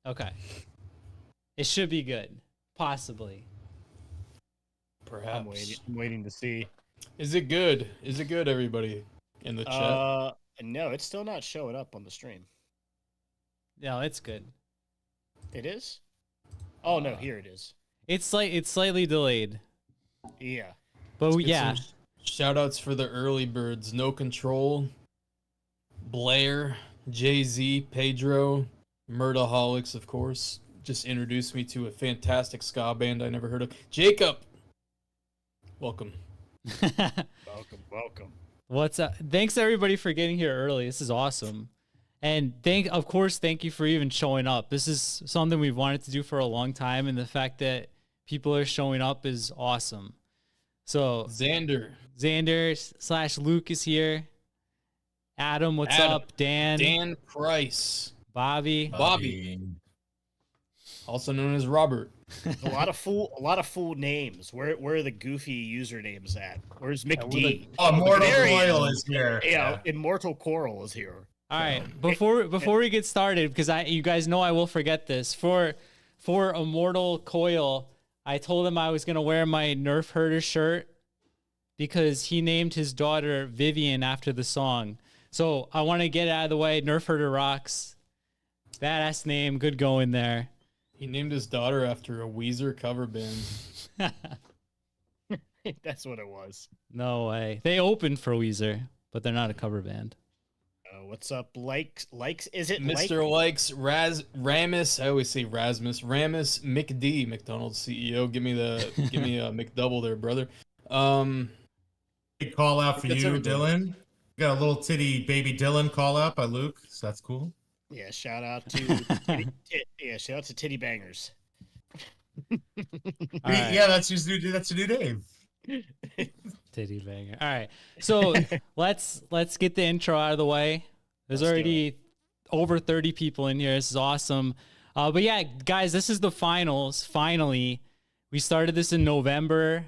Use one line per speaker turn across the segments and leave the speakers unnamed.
Okay. It should be good. Possibly.
Perhaps.
I'm waiting to see.
Is it good? Is it good, everybody in the chat?
No, it's still not showing up on the stream.
No, it's good.
It is? Oh no, here it is.
It's slightly delayed.
Yeah.
But
Get
yeah.
some shout outs for the early birds. No Control, Blair, Jay-Z, Pedro, Murdaholics, of course. Just introduced me to a fantastic ska band I never heard of. Jacob! Welcome.
Welcome.
What's up? Thanks everybody for getting here early. This is awesome. And thank you for even showing up. This is something we've wanted to do for a long time, and the fact that people are showing up is awesome. So Xander / Luke is here. Adam, what's up? Dan
Price.
Bobby.
Also known as Robert.
a lot of full names. Where are the goofy usernames at? Where's McD?
Immortal Coil is here.
Yeah, Immortal Coral is here.
All right, before we get started, because you guys know I will forget this. For Immortal Coil, I told him I was gonna wear my Nerf Herder shirt because he named his daughter Vivian after the song. So I want to get it out of the way. Nerf Herder rocks. Badass name, good going there.
He named his daughter after a Weezer cover band.
That's what it was.
No way. They opened for Weezer, but they're not a cover band.
What's up, likes? Is it
Mr. Likes Ramus? I always say Rasmus. Ramus McD, McDonald's CEO. Give me a McDouble there, brother.
Big call out for you,
everybody.
Dylan. Got a little titty baby Dylan call out by Luke, so that's cool.
Yeah, shout out to shout out to Titty Bangers.
Right.
Yeah, that's a new name.
Titty banger. All right. So let's get the intro out of the way. There's already over 30 people in here. This is awesome. But yeah, guys, this is the finals. Finally, we started this in November.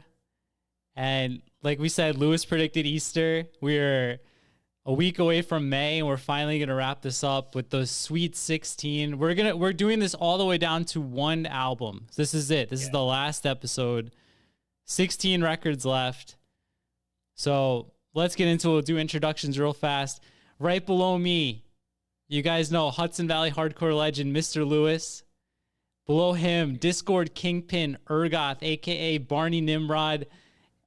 And like we said, Lewis predicted Easter. We're a week away from May, and we're finally going to wrap this up with the Sweet 16. We're doing this all the way down to one album. This is it. This is the last episode. 16 records left. So let's get into it. We'll do introductions real fast. Right below me, you guys know Hudson Valley hardcore legend, Mr. Lewis. Below him, Discord Kingpin Urgoth, a.k.a. Barney Nimrod,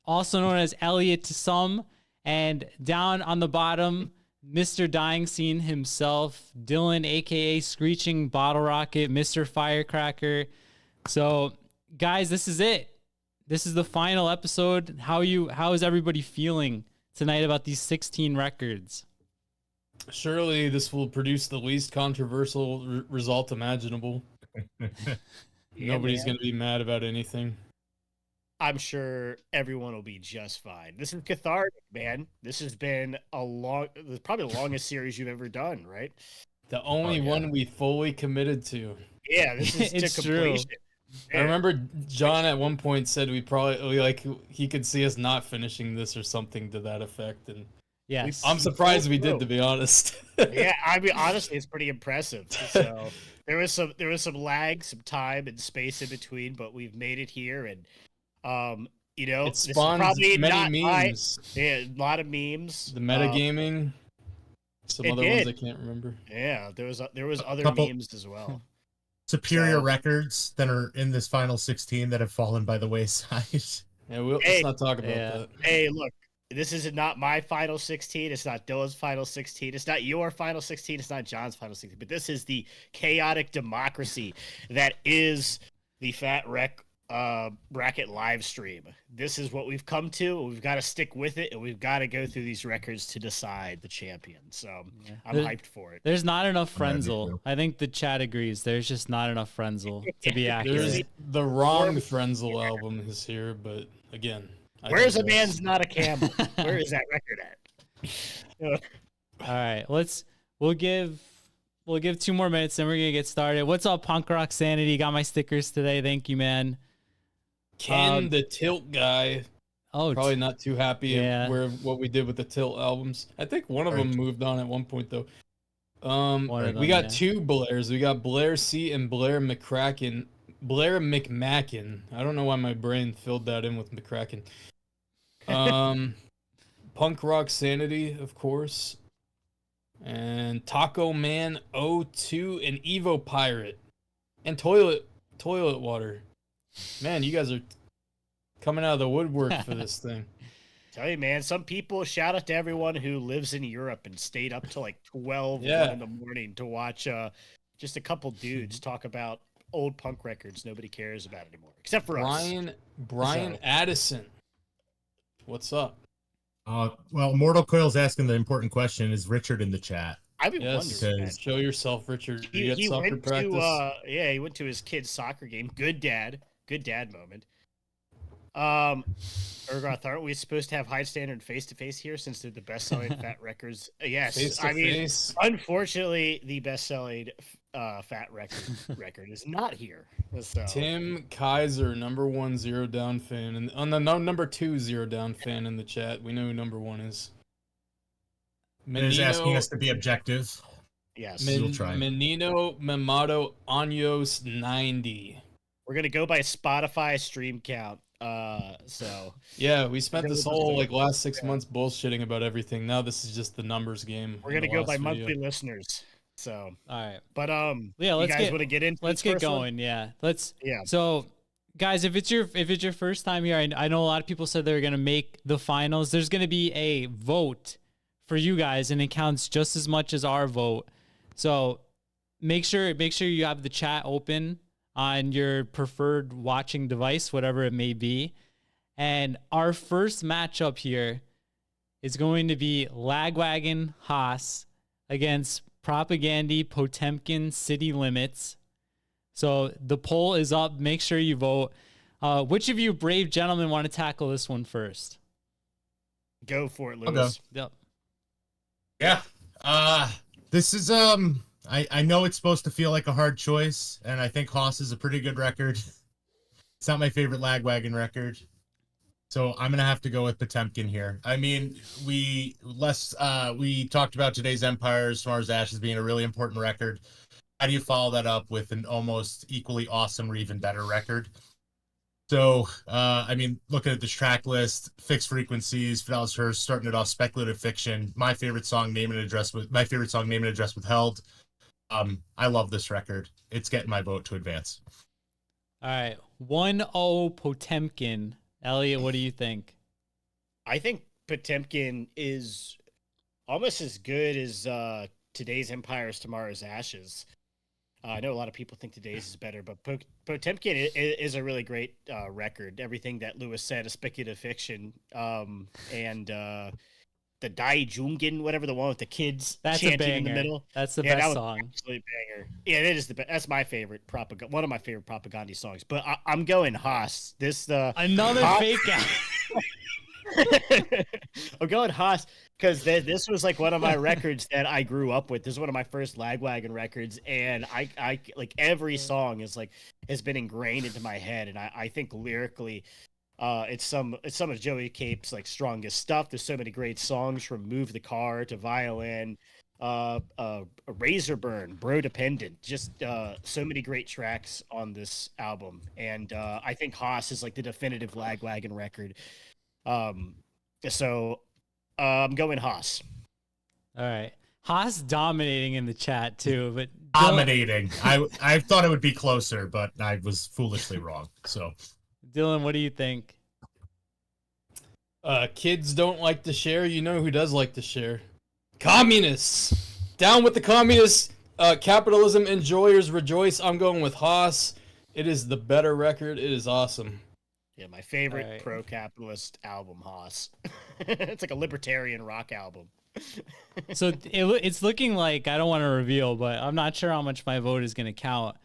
also known as Elliot to some. And down on the bottom, Mr. Dying Scene himself, Dylan, a.k.a. Screeching Bottle Rocket, Mr. Firecracker. So, guys, this is it. This is the final episode. How is everybody feeling tonight about these 16 records?
Surely this will produce the least controversial result imaginable. Nobody's going to be mad about anything.
I'm sure everyone will be just fine. This is cathartic, man. This has been probably the longest series you've ever done, right?
The only one we fully committed to.
Yeah, this is
It's
to completion.
I remember John at one point said he could see us not finishing this or something to that effect, and
yes,
I'm surprised we did, to be honest.
Yeah, I mean, honestly, it's pretty impressive. So there was some lag, some time and space in between, but we've made it here, and
it spawns many memes.
A lot of memes.
The metagaming, some other ones I can't remember.
Yeah, there was other memes as well.
Superior records that are in this final 16 that have fallen by the wayside.
Yeah, let's not talk about that.
Hey, look, this is not my final 16. It's not Dylan's final 16. It's not your final 16. It's not John's final 16. But this is the chaotic democracy that is the Fat Wreck bracket live stream. This is what we've come to. We've got to stick with it, and we've got to go through these records to decide the champion. So I'm hyped for it.
There's not enough Frenzal. I think the chat agrees. There's just not enough Frenzal to be accurate.
The wrong Frenzal album is here, but again,
where's a man's not a camel? Where is that record at?
All right, we'll give 2 more minutes, then we're gonna get started. What's up, Punk Rock Sanity? Got my stickers today. Thank you, man.
Ken, the Tilt guy.
Oh,
probably not too happy what we did with the Tilt albums. I think one of them moved on at one point though.
One of
we
them,
got
yeah.
two Blairs. We got Blair C and Blair McCracken. Blair McMacken. I don't know why my brain filled that in with McCracken. Punk Rock Sanity, of course. And Taco Man 02 and Evo Pirate. And Toilet Water. Man, you guys are coming out of the woodwork for this thing.
Tell you, man, some people, shout out to everyone who lives in Europe and stayed up till like 12,
Yeah.
1 in the morning to watch just a couple dudes talk about old punk records nobody cares about anymore, except for us.
Brian
So-
Addison. What's up?
Well, Mortal Coil's asking the important question: is Richard in the chat?
I've been
Yes.
wondering, man.
Show yourself, Richard. You get
He
soccer
went
practice.
to he went to his kid's soccer game. Good dad moment. Ergoth, aren't we supposed to have high standard face to face here since they're the best selling fat records? Yes,
Face to
I mean,
face.
unfortunately, the best selling fat record is not here. So
Tim Kaiser, number 1 Zero Down fan, and on the number 2 Zero Down fan in the chat. We know who number 1 is.
And is asking us to be objective.
yes,
We'll try.
Menino Mamato Anyos 90.
we're gonna go by Spotify stream count. So
Yeah, we spent this whole like last 6
Yeah.
months bullshitting about everything. Now this is just the numbers game.
we're
in
gonna
the
go
last
by
video.
monthly listeners. So,
All right.
but
Yeah,
you
let's
guys
get
want to get into
let's
this
get
first one?
going. Yeah, let's.
Yeah.
So, guys, if it's your first time here, I know a lot of people said they're gonna make the finals. There's gonna be a vote for you guys, and it counts just as much as our vote. So make sure you have the chat open on your preferred watching device, whatever it may be. And our first matchup here is going to be Lagwagon Haas against Propagandhi Potemkin City Limits. So the poll is up. Make sure you vote. Which of you brave gentlemen want to tackle this one first?
Go for it,
I'll
Lewis.
Yep.
Yeah. This is I know it's supposed to feel like a hard choice, and I think Haas is a pretty good record. It's not my favorite Lagwagon record. So I'm gonna have to go with Potemkin here. I mean, we talked about Today's Empires, Tomorrow's Ashes being a really important record. How do you follow that up with an almost equally awesome or even better record? So, I mean, looking at this track list, Fixed Frequencies, Fidelis Hearst, starting it off, Speculative Fiction, my favorite song, Name and Address Withheld. I love this record. It's getting my vote to advance.
All right. 1-0 Potemkin. Elliot, what do you think?
I think Potemkin is almost as good as Today's Empires, Tomorrow's Ashes. I know a lot of people think Today's is better, but Potemkin is a really great record. Everything that Lewis said, a speculative fiction, and the Dai Jungen, whatever, the one with the kids
That's a
chanting in the
banger.
middle.
That's the
Yeah, that
best
was
song.
absolute banger. Yeah, it is the best. That's my favorite one of my favorite Propagandhi songs. But I'm going Haas.
Another
Haas-
fake out.
I'm going Haas because this was like one of my records that I grew up with. This is one of my first Lagwagon records, and I like every song is like has been ingrained into my head, and I think lyrically, it's some of Joey Cape's like strongest stuff. There's so many great songs from Move the Car to Violin, Razor Burn, Bro Dependent, just so many great tracks on this album, and I think Haas is like the definitive Lagwagon record. So I'm going Haas.
All right. Haas dominating in the chat too, but
Dominating. I thought it would be closer, but I was foolishly wrong. So
Dylan, what do you think?
Kids don't like to share. You know who does like to share? Communists. Down with the communists. Capitalism enjoyers rejoice. I'm going with Haas. It is the better record. It is awesome.
Yeah, my favorite
Alright.
pro-capitalist album, Haas. It's like a libertarian rock album.
So it's looking like, I don't want to reveal, but I'm not sure how much my vote is going to count.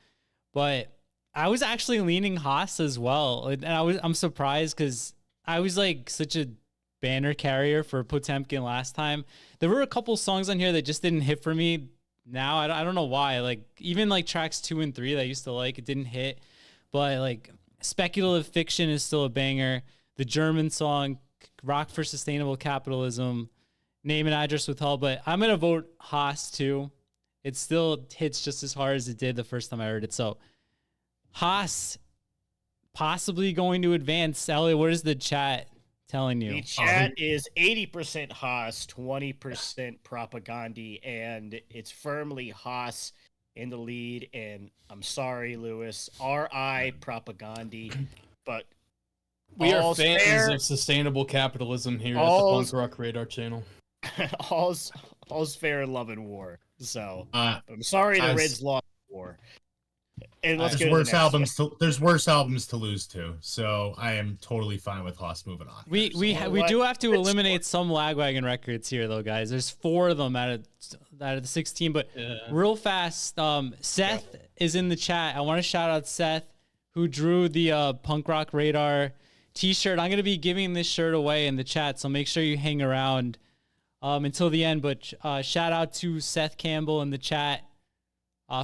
But I was actually leaning Haas as well, and I'm surprised because I was like such a banner carrier for Potemkin last time. There were a couple songs on here that just didn't hit for me. Now I don't know why. Like even like tracks 2 and 3 that I used to like, it didn't hit. But like Speculative Fiction is still a banger. The German song Rock for Sustainable Capitalism, Name and Address Withheld. But I'm gonna vote Haas too. it still hits just as hard as it did the first time I heard it. So Haas possibly going to advance. Elliot, what is the chat telling you?
The chat is 80% Haas, 20% Propagandhi, and it's firmly Haas in the lead. And I'm sorry, Lewis, R.I. Propagandhi, but
We are
all's
fans
fair.
of sustainable capitalism here at the
All's-
Punk Rock Radar channel.
all's fair in love and war. So
Uh,
I'm sorry the
as-
Reds lost the war. And let's
there's
go to the
worse
next
albums. There's worse albums to lose to. So I am totally fine with Haas moving on.
We do have to eliminate some Lagwagon records here, though, guys. There's 4 of them out of the 16. But real fast, Seth is in the chat. I want to shout out Seth, who drew the Punk Rock Radar T-shirt. I'm gonna be giving this shirt away in the chat, so make sure you hang around until the end. But shout out to Seth Campbell in the chat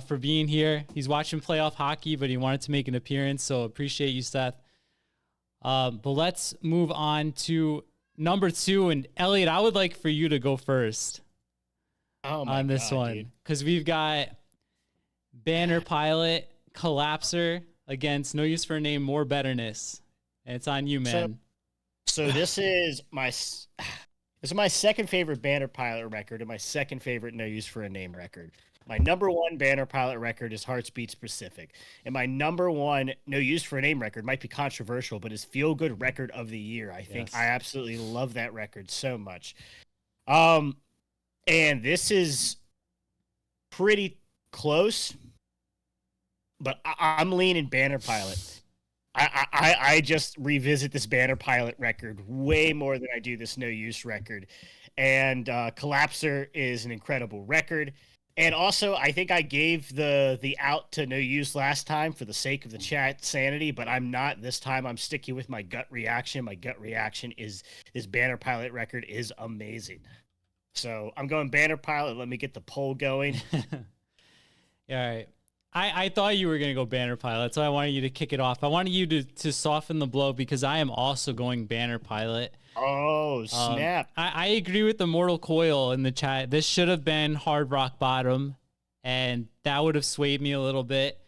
for being here. He's watching playoff hockey, but he wanted to make an appearance, so appreciate you, Seth. But let's move on to number 2. And Elliot, I would like for you to go first on this one, because we've got Banner Pilot Collapser against No Use for a Name, More Betterness, and it's on you, man.
So this is my second favorite Banner Pilot record and my second favorite No Use for a Name record. My number 1 Banner Pilot record is Hearts Beats Pacific. And my number 1 No Use for a Name record might be controversial, but is Feel Good Record of the Year. I think I absolutely love that record so much. And this is pretty close, but I'm leaning Banner Pilot. I just revisit this Banner Pilot record way more than I do this No Use record. And Collapser is an incredible record. And also, I think I gave the out to No Use last time for the sake of the chat sanity, but I'm not this time. I'm sticking with my gut reaction. My gut reaction is this Banner Pilot record is amazing. So I'm going Banner Pilot. Let me get the poll going.
Yeah, all right. I thought you were going to go Banner Pilot, so I wanted you to kick it off. I wanted you to soften the blow because I am also going Banner Pilot.
Oh, snap.
I agree with the Mortal Coil in the chat. This should have been Hard Rock Bottom, and that would have swayed me a little bit.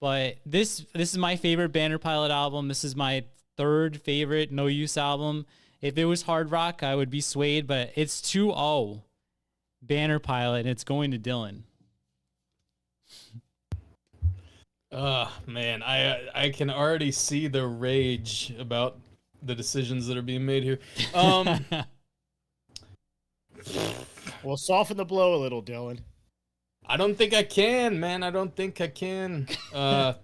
But this is my favorite Banner Pilot album. This is my 3rd favorite No Use album. If it was Hard Rock, I would be swayed, but it's 2-0 Banner Pilot, and it's going to Dylan.
Man, I can already see the rage about the decisions that are being made here.
Well, soften the blow a little, Dylan.
I don't think I can, man. I don't think I can. I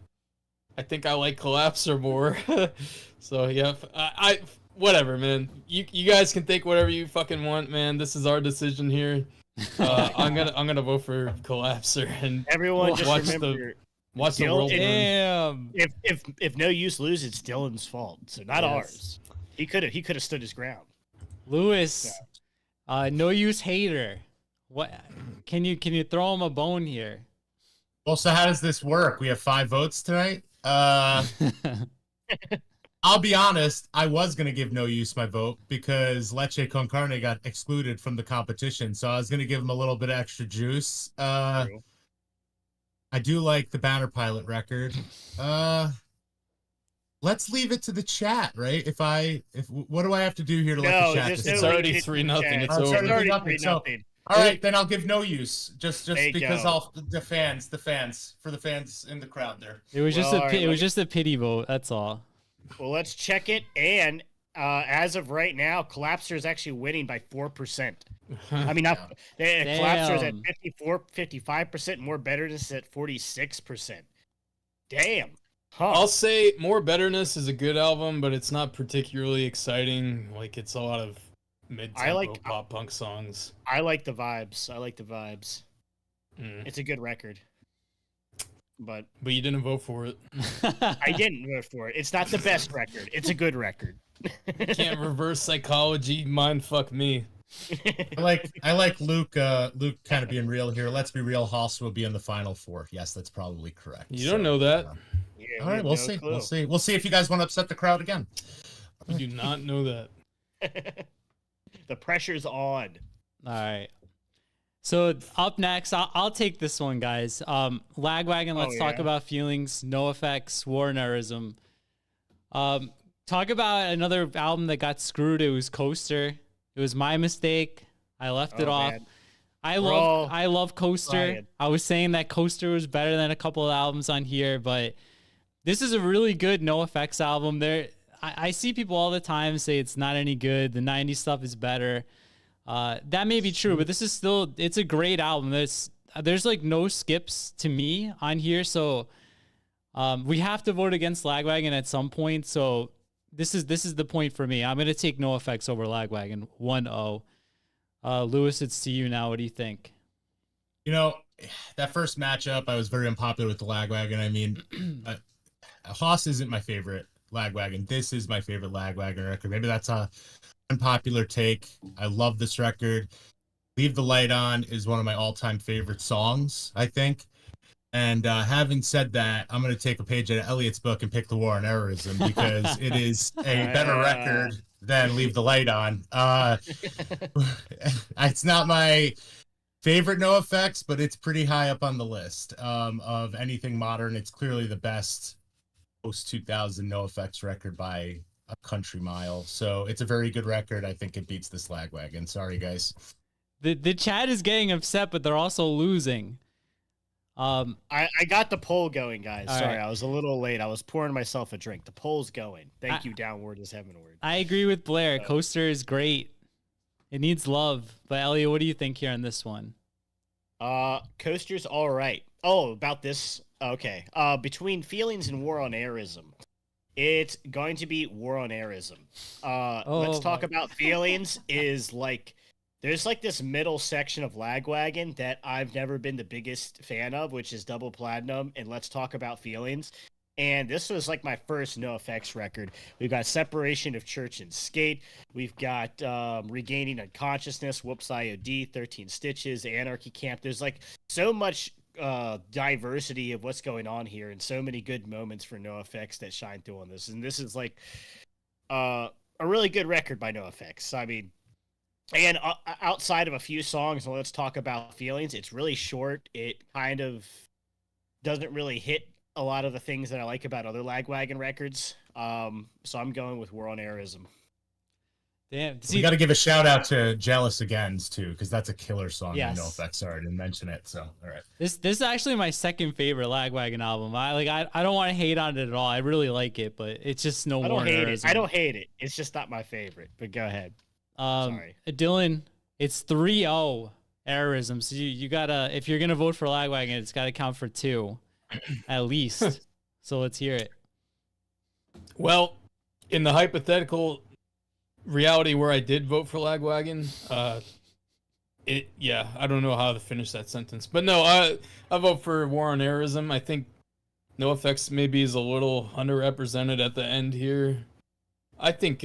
think I like Collapser more. So yeah, I whatever, man. You guys can think whatever you fucking want, man. This is our decision here. I'm gonna vote for Collapser and
Everyone just
watch
remember,
watch the world burn.
Damn.
if No Use loses, it's Dylan's fault, so not ours. He could have stood his ground.
Lewis, No Use hater. What can you throw him a bone here?
Well, so how does this work? We have 5 votes tonight. I'll be honest, I was going to give No Use my vote because Leche Con Carne got excluded from the competition, so I was going to give him a little bit of extra juice.
True.
I do like the Banner Pilot record. Let's leave it to the chat, right? What do I have to do here to let the chat
there's
decide?
It's
no
already
lead
3-0.
chat.
It's
Oh,
over.
It's already
3-0.
3-0.
All right, then I'll give No Use just
There you
because
go.
the fans for the fans in the crowd there.
It was
Well, all right,
it was just a pity vote. That's all.
Well, let's check it. And as of right now, Collapser is actually winning by 4%. I mean, Collapser is at
Damn.
55%, More Betterness at 46%. Damn. Huh.
I'll say More Betterness is a good album, but it's not particularly exciting. Like, it's a lot of mid-tempo pop punk songs.
I like the vibes.
Mm.
It's a good record. But
But you didn't vote for it.
I didn't vote for it. It's not the best record. It's a good record.
You can't reverse psychology mind fuck me.
I like Luke kind of being real here. Let's be real, Haas will be in the final 4. Yes, that's probably correct.
You don't know that.
Yeah,
All
we
right,
have
we'll
no
see.
clue.
We'll see if you guys want to upset the crowd again.
You do not know that.
The pressure's on.
All right. So up next, I'll take this one, guys. Lagwagon, let's talk about feelings. NOFX, War and Arism. Talk about another album that got screwed. It was Coaster. It was my mistake. I left it off.
Man.
I love Coaster.
Ryan.
I was saying that Coaster was better than a couple of albums on here, but this is a really good NOFX album. I see people all the time say it's not any good. The 90s stuff is better. That may be true, but this is still, it's a great album. There's like no skips to me on here. So, we have to vote against Lagwagon at some point. So this is the point for me. I'm going to take NOFX over Lagwagon 1-0. Lewis, it's to you now. What do you think?
You know, that first matchup, I was very unpopular with the Lagwagon. I mean, Haas isn't my favorite Lagwagon. This is my favorite Lagwagon record. Maybe that's a unpopular take. I love this record. Leave the Light On is one of my all-time favorite songs, I think. And having said that, I'm going to take a page out of Elliot's book and pick The War on Errorism because it is a better record than Leave the Light On. It's not my favorite NOFX, but it's pretty high up on the list of anything modern. It's clearly the best post-2000 NOFX record by a country mile. So it's a very good record. I think it beats this Lagwagon. Sorry, guys.
The chat is getting upset, but they're also losing.
I got the poll going, guys. Sorry,
right.
I was a little late. I was pouring myself a drink. The poll's going. Thank you, Downward is Heavenward.
I agree with Blair. Coaster is great. It needs love. But Elliot, what do you think here on this one?
Coaster's all right. Oh, about this. Okay. Between Feelings and War on Airism, it's going to be War on Airism. Let's talk about Feelings. Is like there's like this middle section of Lagwagon that I've never been the biggest fan of, which is Double Platinum, and Let's Talk About Feelings. And this was like my first NOFX record. We've got Separation of Church and Skate. We've got Regaining Unconsciousness, Whoops IOD, 13 Stitches, Anarchy Camp. There's like so much diversity of what's going on here and so many good moments for NOFX that shine through on this. And this is like a really good record by NOFX. I mean, and outside of a few songs, and Let's Talk About Feelings, it's really short. It kind of doesn't really hit a lot of the things that I like about other Lagwagon records. So I'm going with War on Airism.
Damn.
We got to give a shout out to Jealous Agains too, because that's a killer song.
Yes.
I know if sorry, I didn't mention it. So all right.
This is actually my second favorite Lagwagon album. I don't want to hate on it at all. I really like it, but it's just no more.
I don't hate it. It's just not my favorite. But go ahead. Sorry.
Dylan, it's 3-0 Errorism. So you gotta, if you're gonna vote for Lagwagon, it's gotta count for 2 at least. So let's hear it.
Well, in the hypothetical reality where I did vote for Lagwagon, I don't know how to finish that sentence, but no, I vote for War on Airism. I think NOFX maybe is a little underrepresented at the end here. I think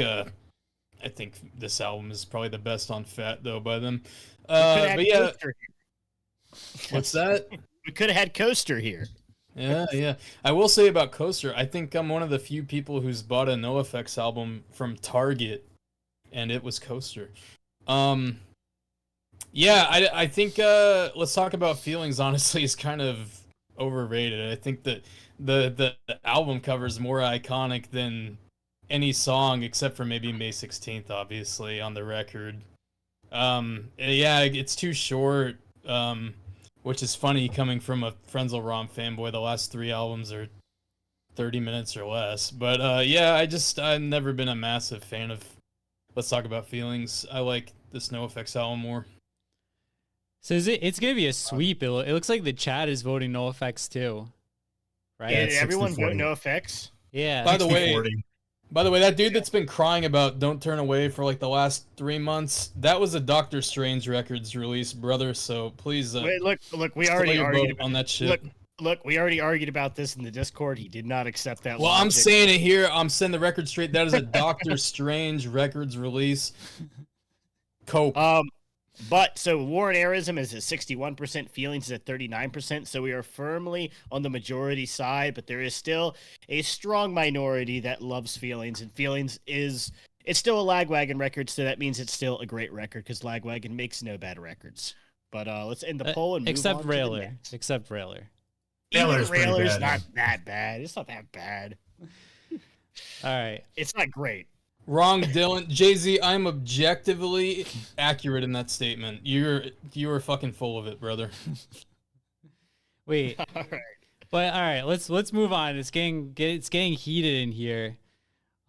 this album is probably the best on Fat though by them. But yeah, what's that?
We could have had Coaster here.
Yeah. I will say about Coaster, I think I'm one of the few people who's bought a NOFX album from Target, and it was Coaster. I think Let's Talk About Feelings, honestly, is kind of overrated. I think that the album cover is more iconic than any song, except for maybe May 16th, obviously, on the record. It's too short, which is funny coming from a Frenzal Rhomb fanboy. The last 3 albums are 30 minutes or less. But I've never been a massive fan of Let's Talk About Feelings. I like this NOFX album more.
So it's gonna be a sweep. It looks like the chat is voting NOFX too, right?
Yeah, did everyone vote NOFX?
Yeah.
By the way, that dude that's been crying about Don't Turn Away for like the last 3 months, that was a Doctor Strange Records release, brother. So please,
wait, look, we already argued
on that shit.
Look, we already argued about this in the Discord. He did not accept that.
Well, I'm saying it here. I'm saying the record straight. That is a Doctor Strange Records release. Cope.
But so War on Airism is at 61%, Feelings is at 39%. So we are firmly on the majority side, but there is still a strong minority that loves Feelings, and Feelings it's still a Lagwagon record, so that means it's still a great record because Lagwagon makes no bad records. But let's end the poll and move
except
on to
Railer.
the next.
Except Railer.
Even
Railer's pretty
Railer's
bad,
not that bad. It's not that bad.
All right.
It's not great.
Wrong, Dylan. Jay-Z, I'm objectively accurate in that statement. You are fucking full of it, brother.
Wait.
All right.
But all right, let's move on. It's getting heated in here.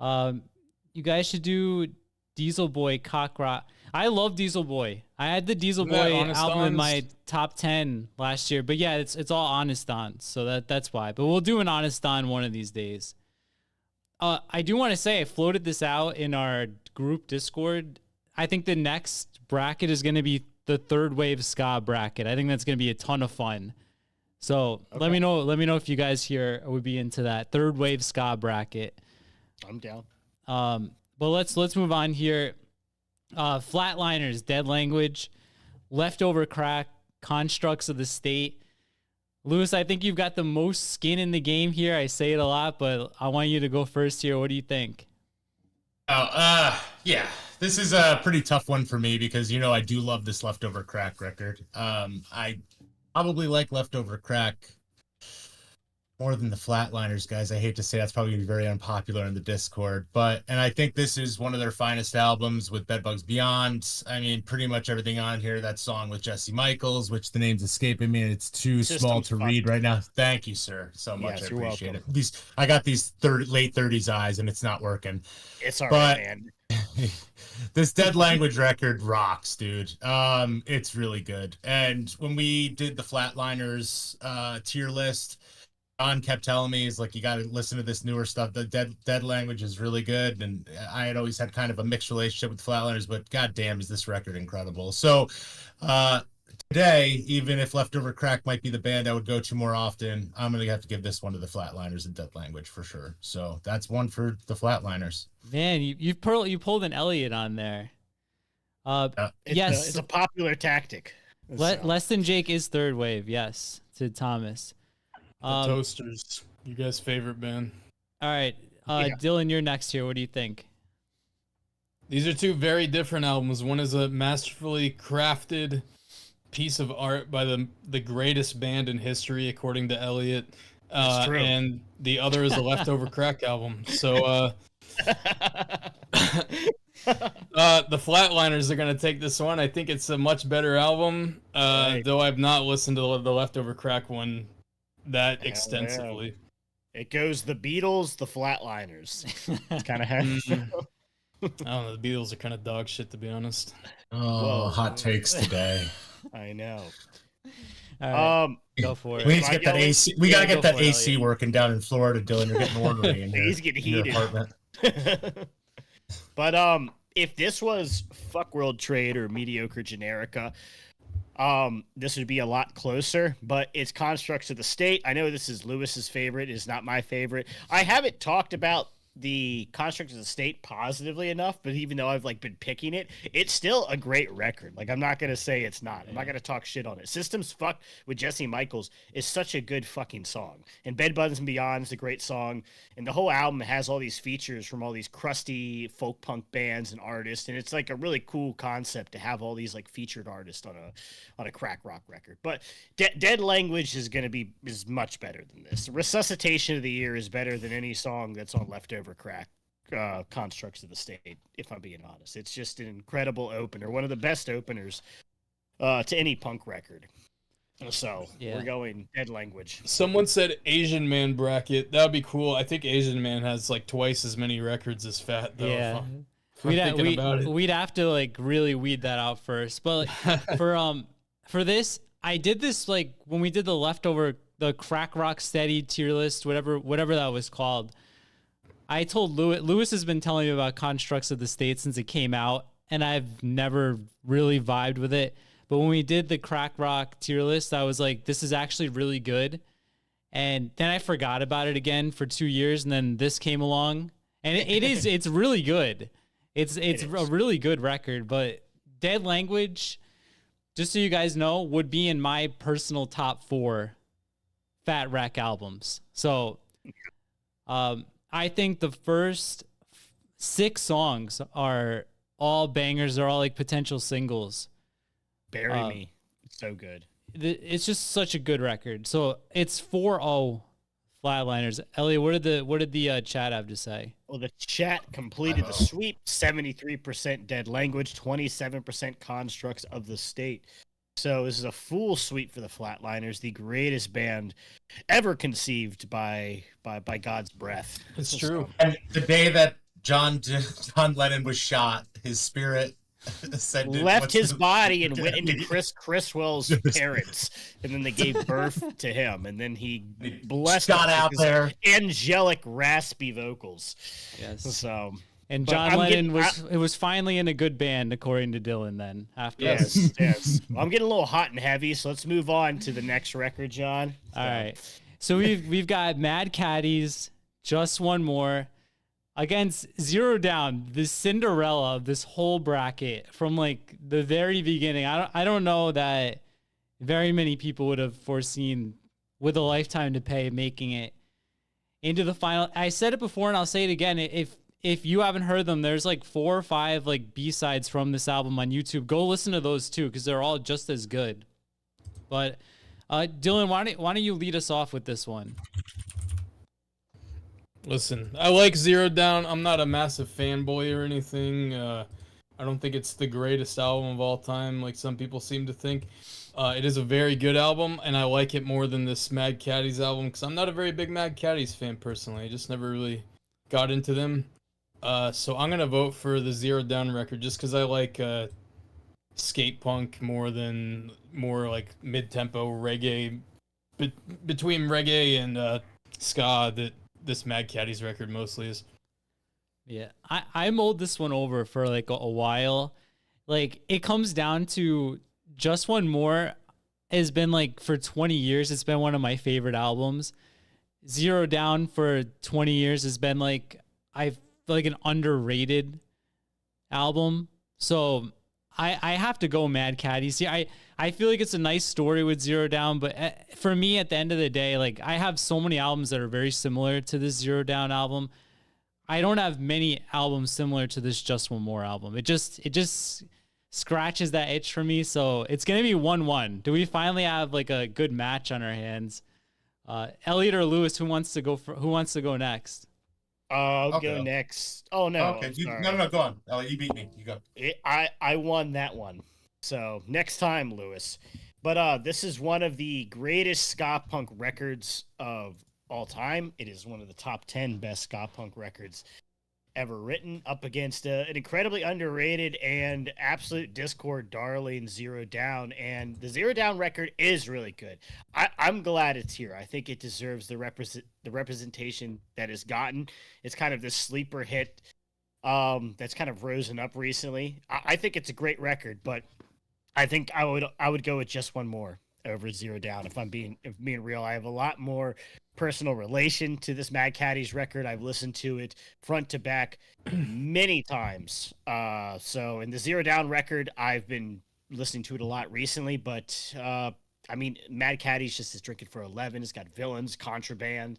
You guys should do Diesel Boy Cock Rock. I love Diesel Boy. I had the Diesel Boy album in my top 10 last year. But yeah, it's all Honest On, so that's why. But we'll do an Honest On one of these days. I do want to say I floated this out in our group Discord. I think the next bracket is going to be the third wave ska bracket. I think that's going to be a ton of fun. So let me know if you guys here would be into that third wave ska bracket.
I'm down.
But let's move on here. Flatliners, Dead Language, Leftover Crack, Constructs of the State. Lewis, I think you've got the most skin in the game here. I say it a lot, but I want you to go first here. What do you think?
Yeah, this is a pretty tough one for me because, I do love this Leftover Crack record. I probably like Leftover Crack more than the Flatliners, guys. I hate to say that's probably going to be very unpopular in the Discord, and I think this is one of their finest albums with Bedbugs Beyond. I mean, pretty much everything on here. That song with Jesse Michaels, which the name's escaping me, and it's too small to read right now. Thank you, sir, so much.
Yes,
I appreciate
welcome.
it. I got these late 30s eyes, and it's not working.
It's all right, man.
This Dead Language record rocks, dude. It's really good. And when we did the Flatliners tier list, John kept telling me, he's like, you got to listen to this newer stuff. The Dead Language is really good. And I had always had kind of a mixed relationship with Flatliners, but goddamn, is this record incredible. So today, even if Leftover Crack might be the band I would go to more often, I'm going to have to give this one to the Flatliners and Dead Language for sure. So that's one for the Flatliners.
Man, you pulled an Elliot on there. Yes.
It's a popular tactic.
Less Than Jake is third wave, yes, to Thomas.
The Toasters, you guys' favorite band.
All right, Dylan, you're next here. What do you think?
These are two very different albums. One is a masterfully crafted piece of art by the greatest band in history, according to Elliot. And the other is a Leftover Crack album. So the Flatliners are going to take this one. I think it's a much better album, though I've not listened to the Leftover Crack one that extensively.
It goes the Beatles, the Flatliners. It's kind of
I don't know. The Beatles are kind of dog shit, to be honest.
Oh,
Whoa.
hot takes today.
I know.
All right, go for it.
We need to get that AC. We gotta get that AC working down in Florida, Dylan. You're getting ornery in
He's getting heated. But if this was Fuck World Trade or Mediocre Generica, this would be a lot closer, but it's Constructs of the State. I know this is Lewis's favorite. It's not my favorite. I haven't talked about the Constructs of the State positively enough, but even though I've been picking it, it's still a great record. I'm not going to say it's not. I'm not going to talk shit on it. Systems Fuck with Jesse Michaels is such a good fucking song. And Bed Bugs and Beyond is a great song. And the whole album has all these features from all these crusty folk punk bands and artists. And it's a really cool concept to have all these featured artists on a crack rock record. But Dead Language is much better than this. Resuscitation of the Year is better than any song that's on Leftover Crack. Constructs of the State, if I'm being honest. It's just an incredible opener, one of the best openers to any punk record. So we're going Dead Language.
Someone said Asian Man bracket. That would be cool. I think Asian Man has twice as many records as Fat, though.
Yeah.
We'd
have to really weed that out first. But for this, I did this when we did the Crack Rock Steady tier list, whatever that was called. I told Lewis has been telling me about Constructs of the State since it came out, and I've never really vibed with it. But when we did the Crack Rock tier list, I was like, this is actually really good. And then I forgot about it again for 2 years, and then this came along, and it's really good. It's a really good record. But Dead Language, just so you guys know, would be in my personal top 4 Fat Wreck albums. So, I think the first 6 songs are all bangers. They're all potential singles.
Bury Me. So good.
It's just such a good record. So it's 4-0 Flatliners. Elliot, what did the chat have to say?
Well, the chat completed the sweep. 73% Dead Language, 27% Constructs of the State. So this is a full sweep for the Flatliners, the greatest band ever conceived by God's breath.
It's true.
And the day that John Lennon was shot, his spirit
left his body and went into Chris Criswell's parents, and then they gave birth to him, and then he blessed
got out there.
Angelic, raspy vocals.
Yes.
So,
and John Lennon was finally in a good band, according to Dylan. Then after
yes. Well, I'm getting a little hot and heavy, so let's move on to the next record, John.
All right. So we've got Mad Caddies, Just One More, against Zero Down, the Cinderella of this whole bracket from like the very beginning. I don't know that very many people would have foreseen With a Lifetime to Pay making it into the final. I said it before and I'll say it again. If you haven't heard them, there's like 4 or 5 like B-sides from this album on YouTube. Go listen to those too, because they're all just as good. But Dylan, why don't you lead us off with this one?
Listen, I like Zero Down. I'm not a massive fanboy or anything. I don't think it's the greatest album of all time, like some people seem to think. It is a very good album, and I like it more than this Mad Caddies album, because I'm not a very big Mad Caddies fan personally. I just never really got into them. So I'm going to vote for the Zero Down record, just because I like skate punk more like mid-tempo reggae, between reggae and ska that this Mad Caddies record mostly is.
Yeah, I mulled this one over for like a while. Like, it comes down to Just One More has been like for 20 years, it's been one of my favorite albums. Zero Down for 20 years has been like, I feel like an underrated album. So I have to go Mad Caddies. See, I feel like it's a nice story with Zero Down, but for me, at the end of the day, like, I have so many albums that are very similar to this Zero Down album. I don't have many albums similar to this Just One More album. It just scratches that itch for me. So it's gonna be 1-1. Do we finally have like a good match on our hands? Elliot or Lewis, who wants to go next?
I'll go next. Oh no.
Okay. No, go on. Elliot, you beat me. You go.
I won that one. So next time, Lewis. But this is one of the greatest ska punk records of all time. It is one of the top 10 best ska punk records ever written, up against an incredibly underrated and absolute Discord darling, Zero Down. And the Zero Down record is really good. I'm glad it's here. I think it deserves the representation that it's gotten. It's kind of this sleeper hit that's kind of risen up recently. I think it's a great record, but I think I would go with Just One More over Zero Down. If I'm being real, I have a lot more personal relation to this Mad Caddies record. I've listened to it front to back many times. So in the Zero Down record, I've been listening to it a lot recently, but I mean, Mad Caddies just is drinking for 11. It's got Villains, Contraband.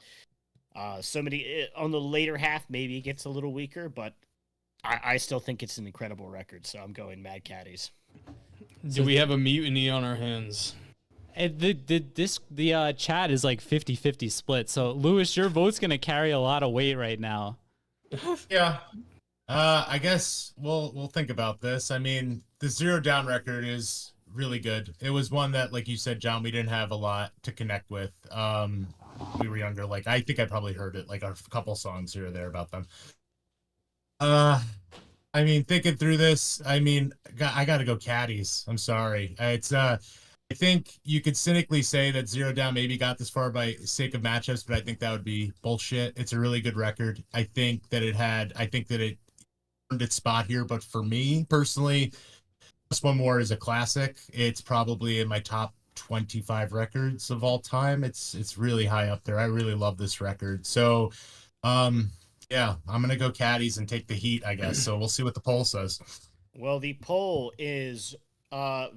So many on the later half, maybe it gets a little weaker, but I still think it's an incredible record. So I'm going Mad Caddies.
Do we have a mutiny on our hands?
The chat is like 50-50 split. So Lewis, your vote's gonna carry a lot of weight right now.
Yeah. I guess we'll think about this. I mean, the Zero Down record is really good. It was one that, like you said, John, we didn't have a lot to connect with. We were younger. Like, I think I probably heard it like a couple songs here or there about them. I mean, thinking through this, I mean, I gotta go Caddies. I'm sorry. I think you could cynically say that Zero Down maybe got this far by sake of matchups, but I think that would be bullshit. It's a really good record. I think that it earned its spot here, but for me personally, Just One More is a classic. It's probably in my top 25 records of all time. It's really high up there. I really love this record. So, yeah, I'm gonna go Caddies and take the heat, I guess. So we'll see what the poll says.
Well, the poll is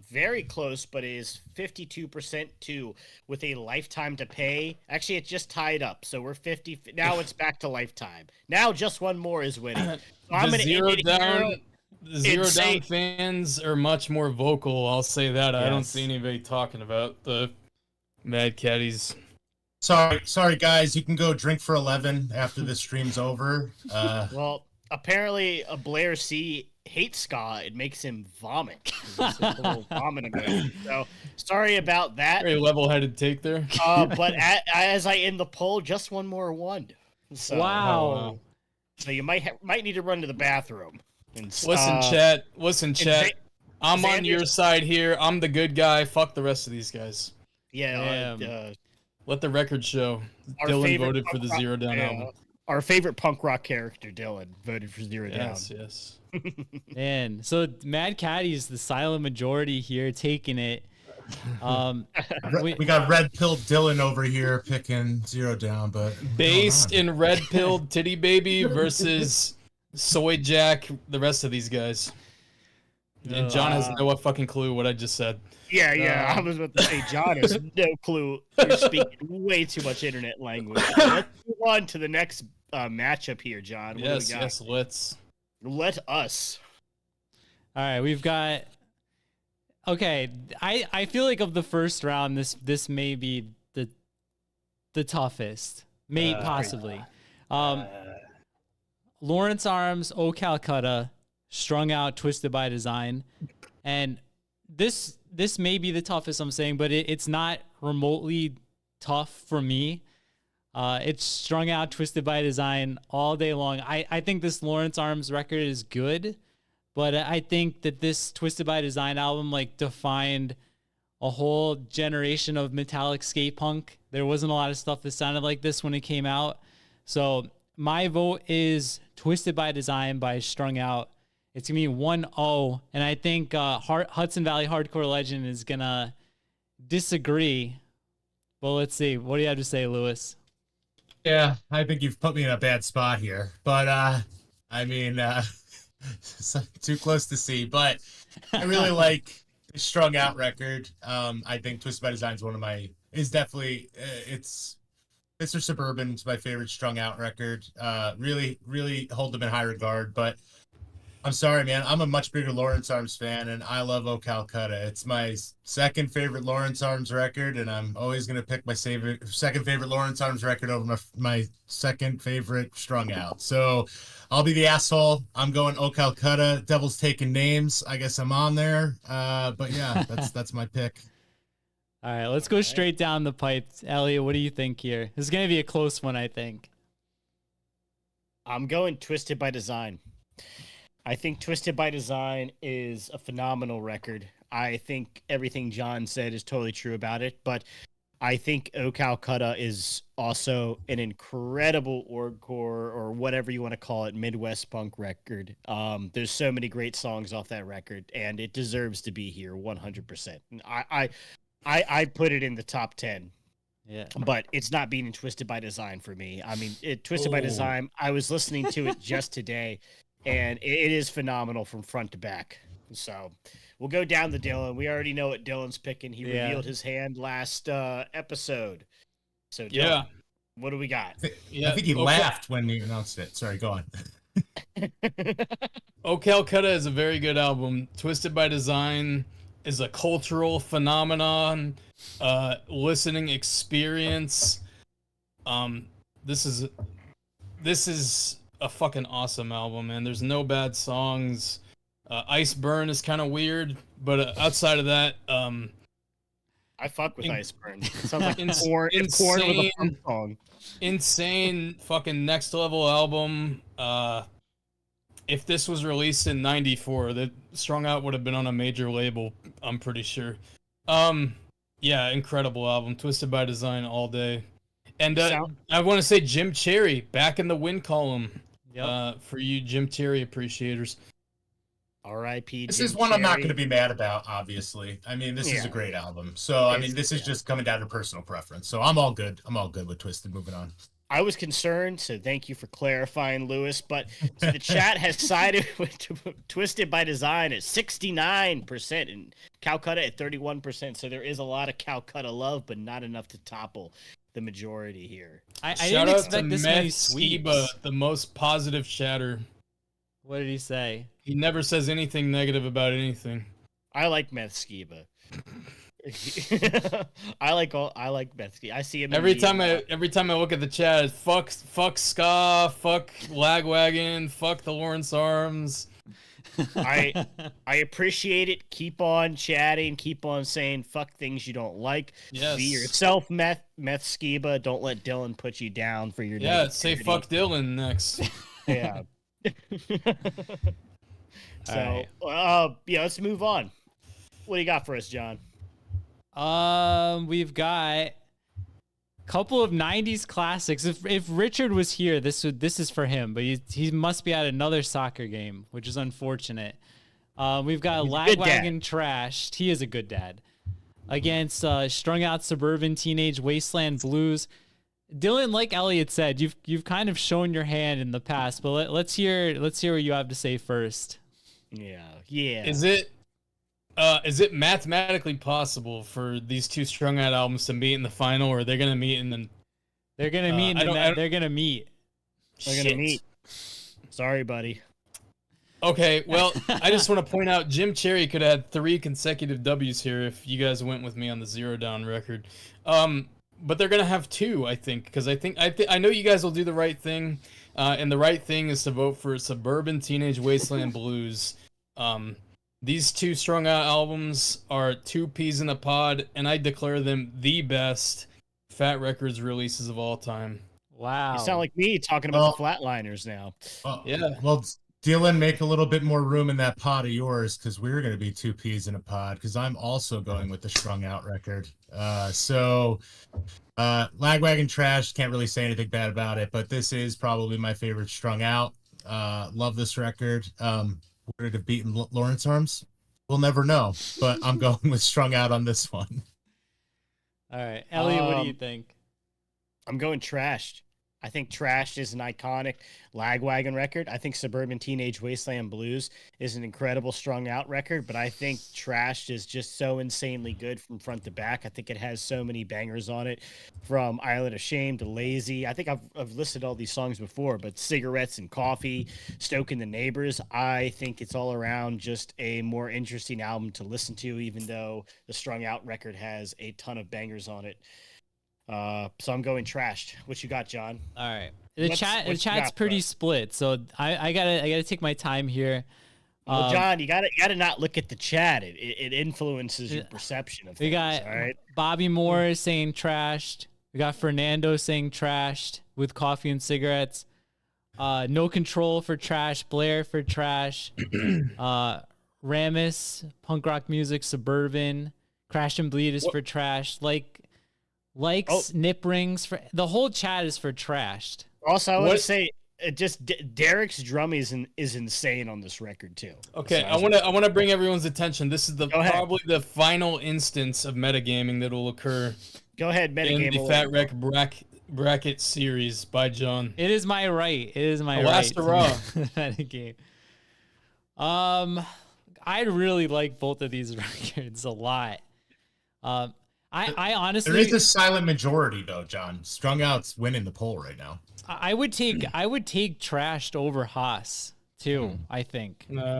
very close, but it is 52% to With a Lifetime to Pay. Actually, it's just tied up, so we're 50. Now it's back to Lifetime. Now Just One More is winning. So I'm going to
Zero Down. The Zero
Insane.
Down fans are much more vocal. I'll say that. I don't
Yes.
see anybody talking about the Mad Caddies.
Sorry, guys. You can go drink for 11 after this stream's over.
Well, apparently, Blair C hates ska. It makes him vomit. He's a little vomit emoji. So sorry about that.
Very level-headed take there.
But as I end the poll, just one more one. So,
Wow.
So you might need to run to the bathroom. And,
Listen, chat. Listen, chat. I'm on
Xander's-
your side here. I'm the good guy. Fuck the rest of these guys.
Yeah.
Let the record show.
Our
Dylan
favorite
voted for
punk
the
rock-
Zero Down
yeah,
album.
Our favorite punk rock character, Dylan, voted for Zero
Yes,
Down.
yes.
Man, so Mad Caddies, the silent majority here, taking it.
We got red pill Dylan over here picking Zero Down, but
Based in Red Pilled Titty Baby versus Soy Jack, the rest of these guys. And John has no fucking clue what I just said.
Yeah. I was about to say, John has no clue. You're speaking way too much internet language. Let's move on to the next matchup here, John. What do we
Yes,
got?
yes, let's.
Let us.
All right, we've got. Okay, I feel like of the first round, this may be the toughest, possibly. Lawrence Arms, Oh Calcutta, Strung Out, Twisted by Design, and this may be the toughest I'm saying, but it's not remotely tough for me. It's Strung Out, Twisted by Design all day long. I think this Lawrence Arms record is good, but I think that this Twisted by Design album like defined a whole generation of metallic skate punk. There wasn't a lot of stuff that sounded like this when it came out. So my vote is Twisted by Design by Strung Out. It's going to be 1-0, and I think Hudson Valley Hardcore Legend is going to disagree. Well, let's see. What do you have to say, Lewis?
Yeah, I think you've put me in a bad spot here, but I mean, too close to see. But I really like the Strung Out record. I think Twisted by Design is definitely it's Mr. Suburban. It's my favorite Strung Out record. Really hold them in high regard. But I'm sorry, man. I'm a much bigger Lawrence Arms fan, and I love Oh Calcutta. It's my second favorite Lawrence Arms record, and I'm always going to pick my second favorite Lawrence Arms record over my second favorite Strung Out. So I'll be the asshole. I'm going Oh Calcutta. Devil's Taking Names. I guess I'm on there. But yeah, that's my pick.
All right, let's go straight down the pipe. Elliot, what do you think here? This is going to be a close one, I think.
I'm going Twisted by Design. I think Twisted by Design is a phenomenal record. I think everything John said is totally true about it, but I think O Calcutta is also an incredible orgcore or whatever you want to call it, Midwest punk record. There's so many great songs off that record, and it deserves to be here 100%. I put it in the top 10.
Yeah.
But it's not being Twisted by Design for me. I mean, Twisted by Design, I was listening to it just today, and it is phenomenal from front to back. So we'll go down to Dylan. We already know what Dylan's picking. He revealed his hand last episode. So Dylan, what do we got?
I think he laughed when he announced it. Sorry, go on.
Oh Calcutta is a very good album. Twisted by Design is a cultural phenomenon, listening experience. This is a fucking awesome album, man. There's no bad songs. Ice Burn is kind of weird, but outside of that,
I fuck with Ice Burn. It sounds like corn with
insane,
a punk song.
insane fucking next level album. If this was released in '94, that Strung Out would have been on a major label, I'm pretty sure. Yeah, incredible album. Twisted by Design all day. And I want to say Jim Cherry back in the win column. For you Jim Cherry appreciators.
R.I.P.
This is one I'm not going to be mad about, obviously. I mean, this is a great album. So, I mean, this is just coming down to personal preference. So I'm all good. I'm all good with Twisted. Moving on.
I was concerned, so thank you for clarifying, Lewis. But so the chat has sided with Twisted by Design at 69% and Calcutta at 31%. So there is a lot of Calcutta love, but not enough to topple the majority here.
I
Shout
didn't
out
expect
to
this
Meth
many
Skiba,
sweeps.
the most positive chatter.
What did he say?
He never says anything negative about anything.
I like Meth Skiba. I like Meth Skiba. I see him
Every time I look at the chat, it's fuck ska, fuck Lagwagon, fuck the Lawrence Arms.
I appreciate it. Keep on chatting. Keep on saying fuck things you don't like.
Yes.
Be yourself, Meth Skiba. Don't let Dylan put you down for your
Say
negativity.
fuck Dylan next.
Yeah. So, yeah, let's move on. What do you got for us, John?
We've got a couple of '90s classics. If Richard was here, this is for him, but he must be at another soccer game, which is unfortunate. We've got Lagwagon Trashed. He is a good dad. Against Strung Out Suburban Teenage Wasteland Blues. Dylan, like Elliot said, you've kind of shown your hand in the past, but let's hear what you have to say first.
Yeah.
Is it mathematically possible for these two Strung Out albums to meet in the final, or are they gonna meet in the?
They're gonna meet. They're gonna meet.
They're gonna meet. Sorry, buddy.
Okay, well, I just want to point out Jim Cherry could have had 3 consecutive W's here if you guys went with me on the 0 down record. But they're gonna have 2, I think, because I know you guys will do the right thing, and the right thing is to vote for Suburban Teenage Wasteland Blues. These 2 Strung Out albums are 2 peas in a pod, and I declare them the best Fat Records releases of all time.
Wow.
You sound like me talking about the Flatliners now.
Yeah.
Well, Dylan, make a little bit more room in that pod of yours, because we're going to be 2 peas in a pod, because I'm also going with the Strung Out record. Lagwagon Trash, can't really say anything bad about it, but this is probably my favorite Strung Out. Love this record. Would it have beaten Lawrence Arms? We'll never know, but I'm going with Strung Out on this one.
All right, Elliot, what do you think?
I'm going Trashed. I think Trashed is an iconic Lagwagon record. I think Suburban Teenage Wasteland Blues is an incredible Strung Out record, but I think Trashed is just so insanely good from front to back. I think it has so many bangers on it, from Island of Shame to Lazy. I think I've listed all these songs before, but Cigarettes and Coffee, Stoking the Neighbors. I think it's all around just a more interesting album to listen to, even though the Strung Out record has a ton of bangers on it. So I'm going Trashed. What you got, John?
All right. The chat's pretty split, so I gotta take my time here.
Well, John, you gotta not look at the chat. It influences your perception of things.
We got
all right?
Bobby Moore saying Trashed. We got Fernando saying Trashed with Coffee and Cigarettes. No Control for Trash. Blair for Trash. Ramus, Punk Rock Music, Suburban. Crash and Bleed is for Trash. Nip Rings for the whole chat is for Trashed.
Also, I want to say, Derek's drum is insane on this record too.
Okay, so I want to bring everyone's attention. This is probably the final instance of metagaming that will occur.
Go ahead, metagame
in the Fat Wreck bracket series by John.
It is my right. It is my right.
Last hurrah.
Metagame. I really like both of these records a lot. I honestly,
there is a silent majority though, John. Strung Out's winning the poll right now.
I would take Trashed over Haas too. I think.
Let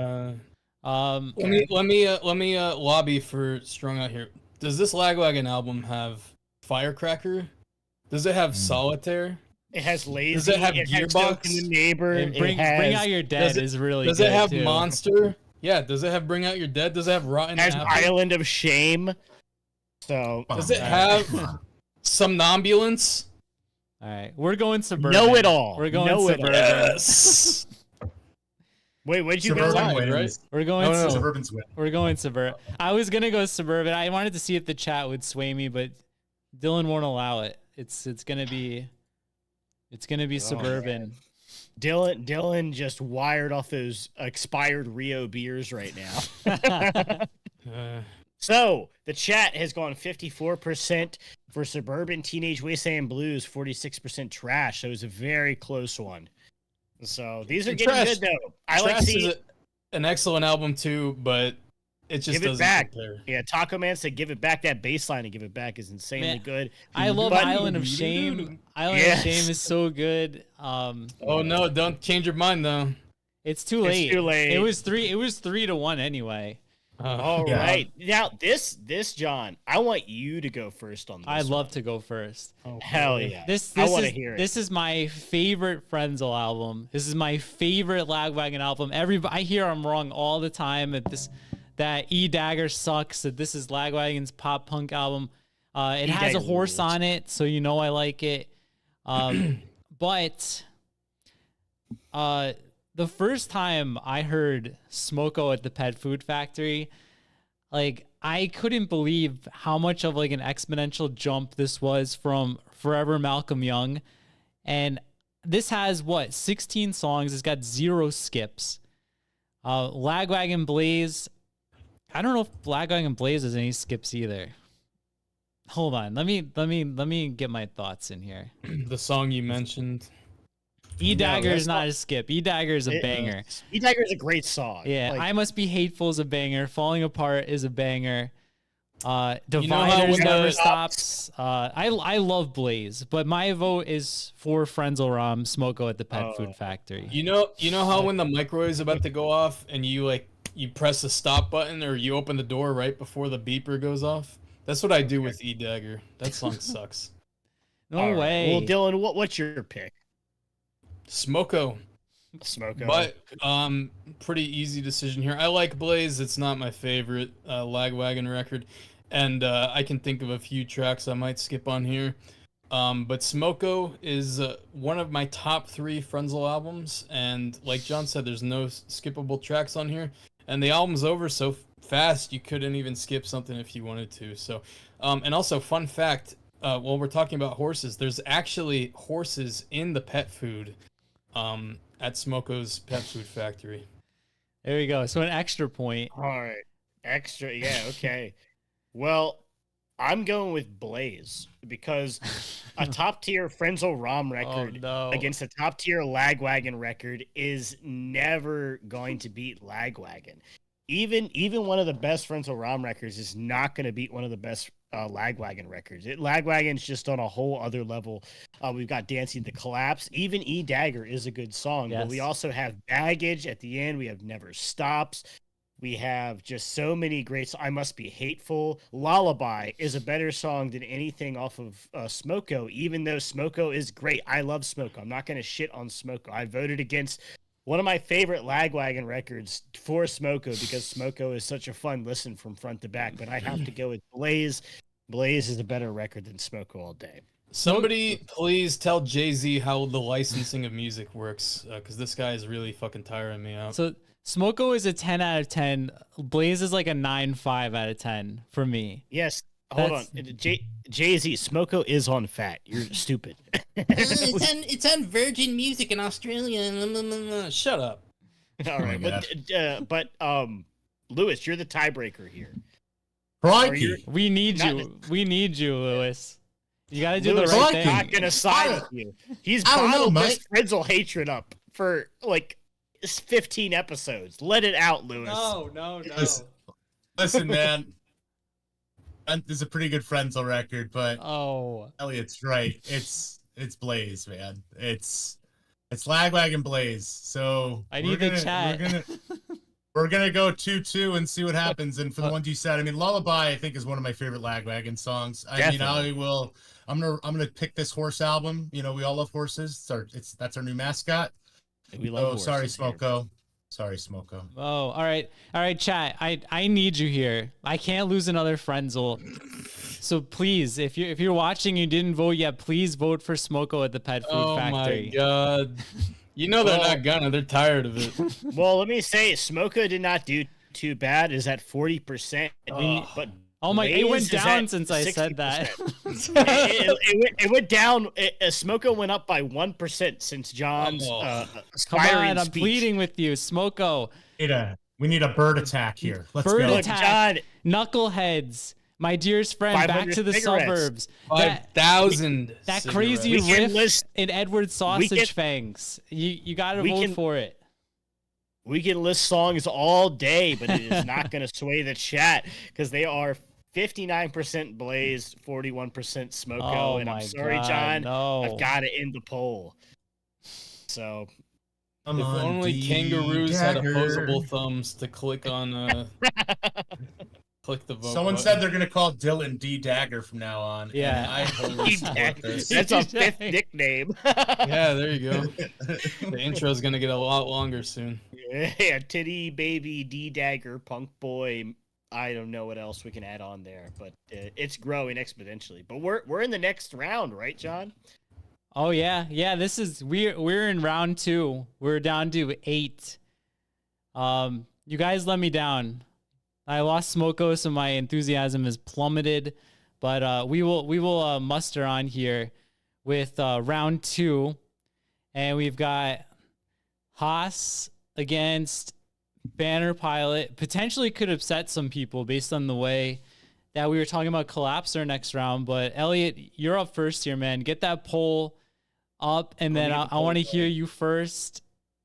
me lobby for Strung Out here. Does this Lagwagon album have Firecracker? Does it have Solitaire?
It has Lazy.
Does it have Gearbox?
The Neighbor.
And Bring Out Your Dead is really good.
Does it have
too.
Monster? Yeah. Does it have Bring Out Your Dead? Does it have Rotten
It has
Apple?
Island of Shame. So
does it have Somnambulance?
All right, we're going Suburban.
Know It All.
We're going Suburban.
Yes.
Wait, what'd you
Suburban
go?
wins.
Right?
We're going
Suburban's win.
We're going Suburban. I was gonna go Suburban. I wanted to see if the chat would sway me, but Dylan won't allow it. It's gonna be Suburban.
Dylan just wired off those expired Rio beers right now. So the chat has gone 54% for Suburban Teenage Wasteland Blues, 46% Trash. So it was a very close one. So these are getting good though. I like seeing
an excellent album too, but it just doesn't compare.
Yeah, Taco Man said give it back. That bass line to give it back is insanely good.
I love Island of Shame. Island of Shame is so good.
Oh no, don't change your mind though.
It's too late.
It's too late.
It was 3-1 anyway.
All
Yeah.
right. Now this John, I want you to go first on this.
I'd love
one.
to go first.
Hell yeah.
This
I want to
is
hear it.
this is my favorite Frenzal album. This is my favorite Lagwagon album. I hear I'm wrong all the time that E Dagger sucks. That this is Lagwagon's pop punk album. It has a horse on it, so you know I like it. But the first time I heard Smoko at the Pet Food Factory, like I couldn't believe how much of like an exponential jump this was from Forever Malcolm Young. And this has 16 songs. It's got 0 skips. Lagwagon Blaze. I don't know if Lagwagon Blaze has any skips either. Hold on. Let me get my thoughts in here.
The song you mentioned.
E Dagger
No,
is
that's
not a skip. E Dagger is a banger.
E Dagger is a great song.
Yeah,
Like,
I Must Be Hateful is a banger. Falling Apart is a banger. Dividers
know how when
Never
the-
Stops. I love Blaze, but my vote is for Frenzal Rhomb, Smoko at the Pet Food Factory.
You know how when the microwave is about to go off and you press the stop button or you open the door right before the beeper goes off? That's what I do with E Dagger. That song sucks.
No
all right.
way.
Well, Dylan, what's your pick?
Smoko.
Smoko.
But pretty easy decision here. I like Blaze. It's not my favorite Lagwagon record, and I can think of a few tracks I might skip on here. But Smoko is one of my top 3 Frenzal albums, and like John said, there's no skippable tracks on here, and the album's over so fast you couldn't even skip something if you wanted to. So, and also fun fact, while we're talking about horses, there's actually horses in the pet food. At Smoko's Pet Food Factory.
There we go. So an extra point.
All right. Extra. Yeah. Okay. Well, I'm going with Blaze because a top tier Frenzal Rhomb record
no.
against a top tier Lagwagon record is never going to beat Lagwagon. Even one of the best Frenzal Rhomb records is not going to beat one of the best Lagwagon records. Lagwagon's just on a whole other level. We've got Dancing to Collapse. Even E Dagger is a good song, but we
Yes.
also have Baggage at the end. We have Never Stops. We have just so many great. I Must Be Hateful. Lullaby is a better song than anything off of Smoko, even though Smoko is great. I love Smoko. I'm not going to shit on Smoko. I voted against one of my favorite Lagwagon records for Smoko because Smoko is such a fun listen from front to back, but I have to go with Blaze. Blaze is a better record than Smoko all day.
Somebody please tell Jay-Z how the licensing of music works, because this guy is really fucking tiring me out.
So Smoko is a 10 out of 10. Blaze is like a 9.5 out of 10 for me.
Yes. Hold on. Jay-Z, Smoko is on fat. You're stupid.
It's on Virgin Music in Australia. Shut up.
All right. But Lewis, you're the tiebreaker here.
Crikey.
We need
Not-
you. We need you, Lewis. You got to do
Lewis
the right
is
thing.
not going to side with you. He's
I don't know,
bottled
Mike.
this Frenzal hatred up for like 15 episodes. Let it out, Lewis.
No.
Listen, man. There's a pretty good Frenzal record, but
Oh.
Elliot's right. It's Blaze, man. It's Lagwagon Blaze. So
I need the chat.
We're gonna go 2-2 and see what happens. And for the ones you said, I mean, Lullaby, I think is one of my favorite Lagwagon songs.
Definitely.
I'm gonna pick this horse album. You know, we all love horses. That's our new mascot.
We love horses
sorry,
here.
Smoko. Sorry, Smoko.
Oh, all right, chat. I need you here. I can't lose another Frenzal. So please, if you're watching, and you didn't vote yet, please vote for Smoko at the Pet Food Factory.
Oh my god. You know they're not gonna. They're tired of it.
Well, let me say, Smoko did not do too bad. Is at 40%. But
Oh my! It
Blaze
went
is
down
at
since I said that.
60%. it went down. Smoko went up by 1% since John's
Come
aspiring
on, I'm
speech.
pleading with you, Smoko.
We need a bird attack here. Let's
Bird
go.
Look,
attack.
John,
Knuckleheads. My dearest friend, back
500
to the
cigarettes.
suburbs.
5,000.
That crazy
We can
riff
list-
in Edward Sausage
can-
Fangs. You gotta
we
vote
can-
for it.
we can list songs all day, but it is not going to sway the chat because they are 59% Blaze, 41% Smoko.
Oh
and I'm
my
sorry,
God,
John.
no.
I've got to end the poll. So,
If only kangaroos had opposable thumbs to click on click the vote.
Someone
button.
said they're gonna call Dylan D Dagger from now on.
Yeah.
and I wholly support this.
That's a fifth nickname.
Yeah, there you go. The intro's gonna get a lot longer soon.
Yeah, titty baby D Dagger punk boy. I don't know what else we can add on there, but it's growing exponentially. But we're in the next round, right, John?
Oh yeah. This is we're in round 2. We're down to 8. You guys let me down. I lost Smokos and my enthusiasm has plummeted, but we will muster on here with round 2, and we've got Haas against Banner Pilot. Potentially could upset some people based on the way that we were talking about Collapser next round. But Elliot, you're up first here, man. Get that poll up, and then I want to hear you first.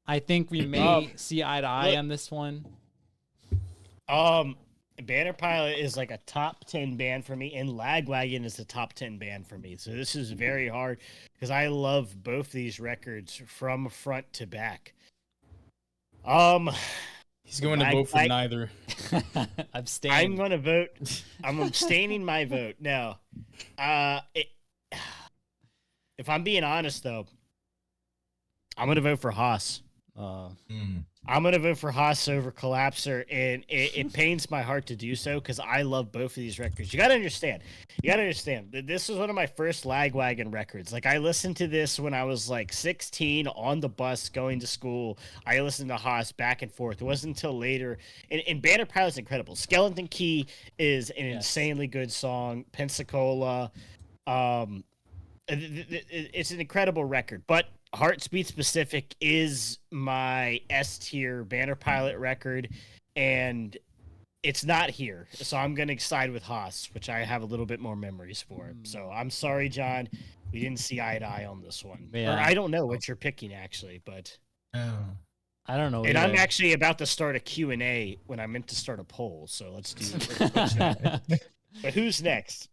I think we may see eye to eye on this one.
Banner Pilot is like a top 10 band for me, and Lagwagon is a top 10 band for me. So this is very hard because I love both these records from front to back.
He's going to vote for neither.
Abstain.
I'm going to vote. I'm abstaining my vote. No. If I'm being honest, though, I'm going to vote for Haas. I'm going to vote for Haas over Collapser, and it pains my heart to do so because I love both of these records. You got to understand that this was one of my first Lagwagon records. Like, I listened to this when I was like 16 on the bus going to school. I listened to Haas back and forth. It wasn't until later. And Banner Pilot's incredible. Skeleton Key is an insanely good song. Pensacola. It's an incredible record, but Heartbeat Specific is my S tier Banner Pilot record, and it's not here. So I'm going to side with Haas, which I have a little bit more memories for. So I'm sorry, John. We didn't see eye to eye on this one.
Yeah.
Or I don't know what you're picking, actually, but...
I don't know.
And
either.
I'm actually about to start a Q&A when I meant to start a poll, so let's do But who's next?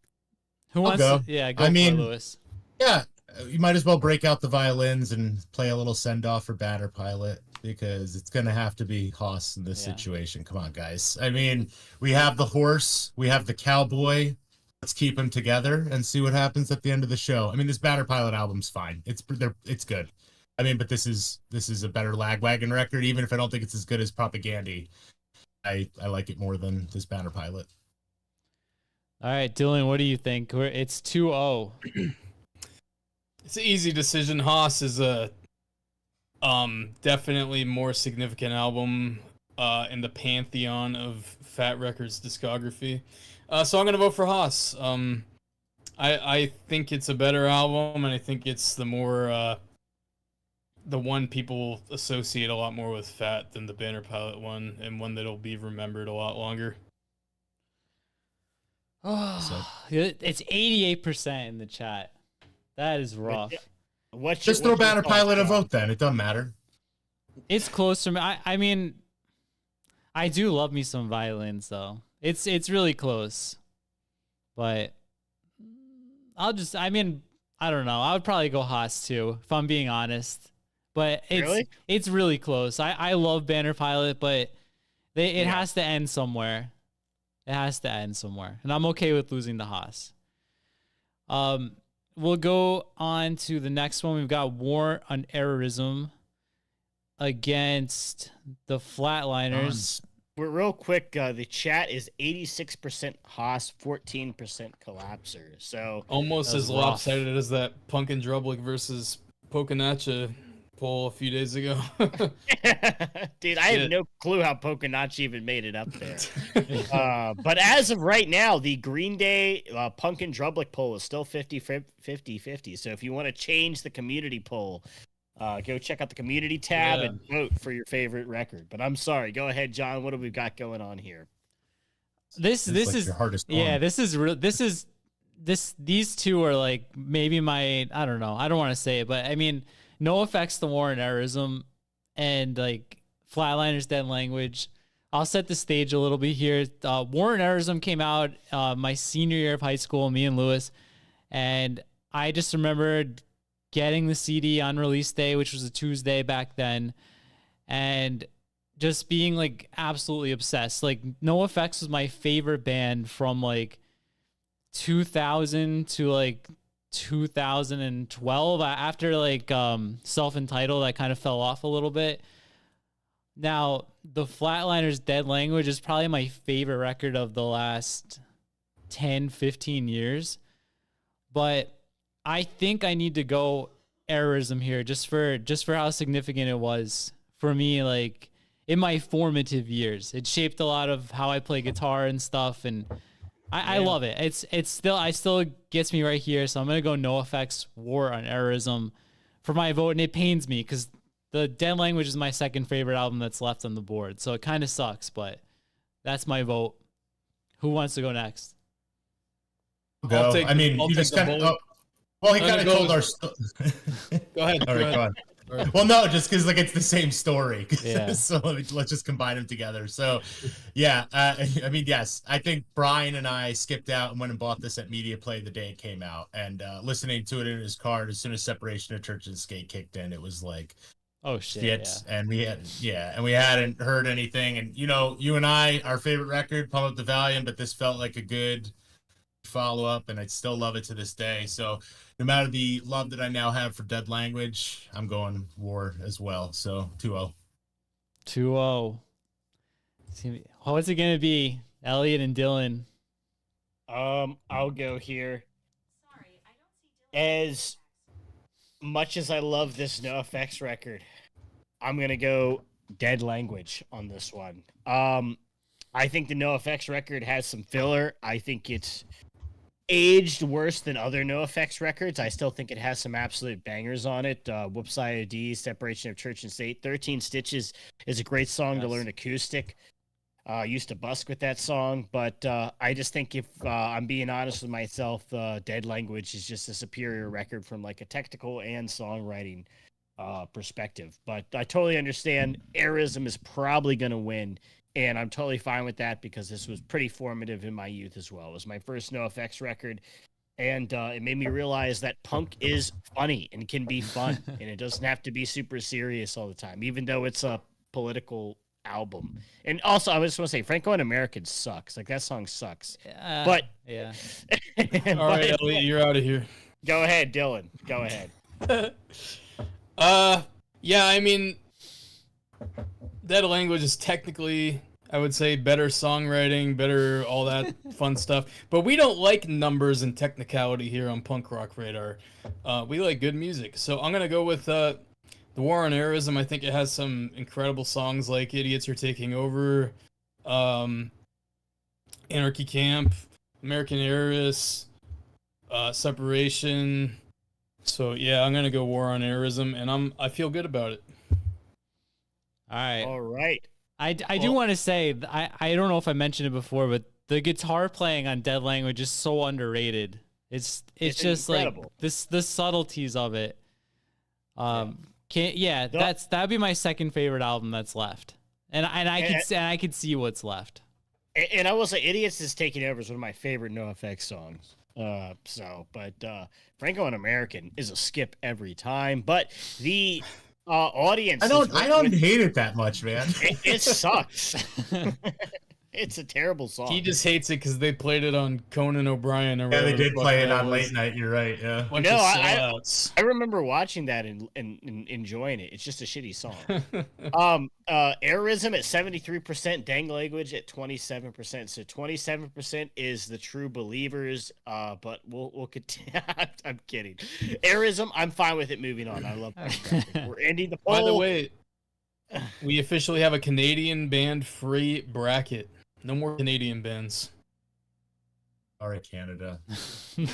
Who wants
go.
to... Yeah, go for it, Lewis.
Yeah, you might as well break out the violins and play a little send-off for Banner Pilot because it's going to have to be Haas in this situation. Come on, guys. I mean, we have the horse, we have the cowboy. Let's keep them together and see what happens at the end of the show. I mean, this Banner Pilot album's fine. It's good. I mean, but this is a better Lagwagon record, even if I don't think it's as good as Propagandhi. I like it more than this Banner Pilot.
All right, Dylan, what do you think? It's 2-0.
It's an easy decision. Haas is a definitely more significant album in the pantheon of Fat Records discography. So I'm gonna vote for Haas. I think it's a better album, and I think it's the more the one people associate a lot more with Fat than the Banner Pilot one, and one that'll be remembered a lot longer.
Oh, it's 88% in the chat. That is rough.
Just throw Banner Pilot a vote then. It doesn't matter.
It's close to me. I mean, I do love me some violins though. It's really close. But I don't know. I would probably go Haas too, if I'm being honest. But it's really close. I love Banner Pilot, but it has to end somewhere. It has to end somewhere. And I'm okay with losing to Haas. We'll go on to the next one. We've got War on Errorism against the Flatliners.
We're real quick. The chat is 86% Haas, 14% Collapser. So
almost as lopsided as that Punkin Drublic versus Poconacha poll a few days ago.
Dude, I have no clue how Poconacha even made it up there. But as of right now, the Green Day Punkin Drublic poll is still 50-50. So if you want to change the community poll, go check out the community tab and vote for your favorite record. But I'm sorry. Go ahead, John. What have we got going on here?
This is your hardest one. Yeah, these two are like maybe my, I don't know. I don't want to say it, but I mean, NOFX, the War on Errorism, and like Flatliners, Dead Language. I'll set the stage a little bit here. War on Errorism came out my senior year of high school, me and Lewis, and I just remembered getting the CD on release day, which was a Tuesday back then, and just being like absolutely obsessed. Like NOFX was my favorite band from like 2000 to like 2012. After like Self-Entitled, I kind of fell off a little bit. Now the Flatliners Dead Language is probably my favorite record of the last 10-15 years, but I think I need to go Errorism here just for how significant it was for me, like in my formative years. It shaped a lot of how I play guitar and stuff, and I love it. It's still gets me right here. So I'm gonna go NOFX War on Errorism for my vote, and it pains me because the Dead Language is my second favorite album that's left on the board. So it kind of sucks, but that's my vote. Who wants to go next?
Go. I mean, you just kind of. Well, he kind of told our story.
Go ahead.
All right, go on. Well, no, just because like it's the same story.
Yeah.
So let's just combine them together. So, yeah, I mean, yes, I think Brian and I skipped out and went and bought this at Media Play the day it came out, and listening to it in his car. As soon as Separation of Church and State kicked in, it was like,
oh shit. Yeah.
And we hadn't heard anything. And you know, you and I, our favorite record, Pump Up the Volume, but this felt like a good follow up, and I still love it to this day. So no matter the love that I now have for Dead Language, I'm going War as well. So 2-0.
2-0. What's it gonna be, Elliot and Dylan?
I'll go here. As much as I love this NOFX record, I'm gonna go Dead Language on this one. I think the NOFX record has some filler. I think it's aged worse than other NOFX records. I still think it has some absolute bangers on it. Whoops IOD, Separation of Church and State. 13 Stitches is a great song to learn acoustic. Used to busk with that song, but I just think if I'm being honest with myself, Dead Language is just a superior record from like a technical and songwriting perspective. But I totally understand Errorism is probably going to win, and I'm totally fine with that because this was pretty formative in my youth as well. It was my first NOFX record, and it made me realize that punk is funny and can be fun, and it doesn't have to be super serious all the time, even though it's a political album. And also, I just want to say, Franco and American sucks. Like, that song sucks. But
yeah.
All right, Elliot, you're out of here.
Go ahead, Dylan. Go ahead.
Yeah, I mean, Dead Language is technically, I would say, better songwriting, better all that fun stuff. But we don't like numbers and technicality here on Punk Rock Radar. We like good music. So I'm going to go with The War on Errorism. I think it has some incredible songs like Idiots Are Taking Over, Anarchy Camp, American Heiress, Separation. So yeah, I'm gonna go War on Errorism, and I feel good about it.
All right.
I do want to say, I don't know if I mentioned it before, but the guitar playing on Dead Language is so underrated. It's just incredible. Like the subtleties of it. That'd be my second favorite album that's left, and I could see what's left.
And I will say, Idiots is Taking Over is one of my favorite NOFX songs. Franco and American is a skip every time. But the audience,
I don't hate it that much, man.
It sucks. It's a terrible song.
He just hates it because they played it on Conan O'Brien. Or
yeah, they did play it on late night. You're right. Yeah.
I remember watching that and enjoying it. It's just a shitty song. Errorism at 73%, Dead Language at 27%. So 27% is the true believers. But we'll continue. I'm kidding. Errorism, I'm fine with it. Moving on. I love that. We're ending the poll.
By the way, we officially have a Canadian band free bracket. No more Canadian bands.
All right, Canada.
All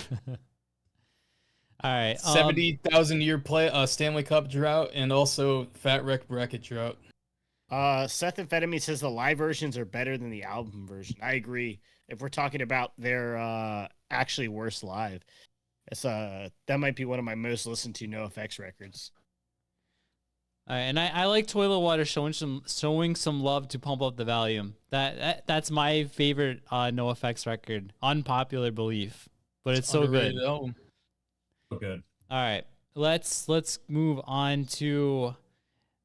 right.
70,000 year Stanley Cup drought, and also Fat Wreck bracket drought.
Seth Amphetamine says the live versions are better than the album version. I agree. If we're talking about their actually worse live, it's that might be one of my most listened to NOFX records.
And I like Toilet Water showing some love to Pump Up the Volume. That's my favorite NOFX record. Unpopular belief, but it's so good.
So
good.
All right, let's move on to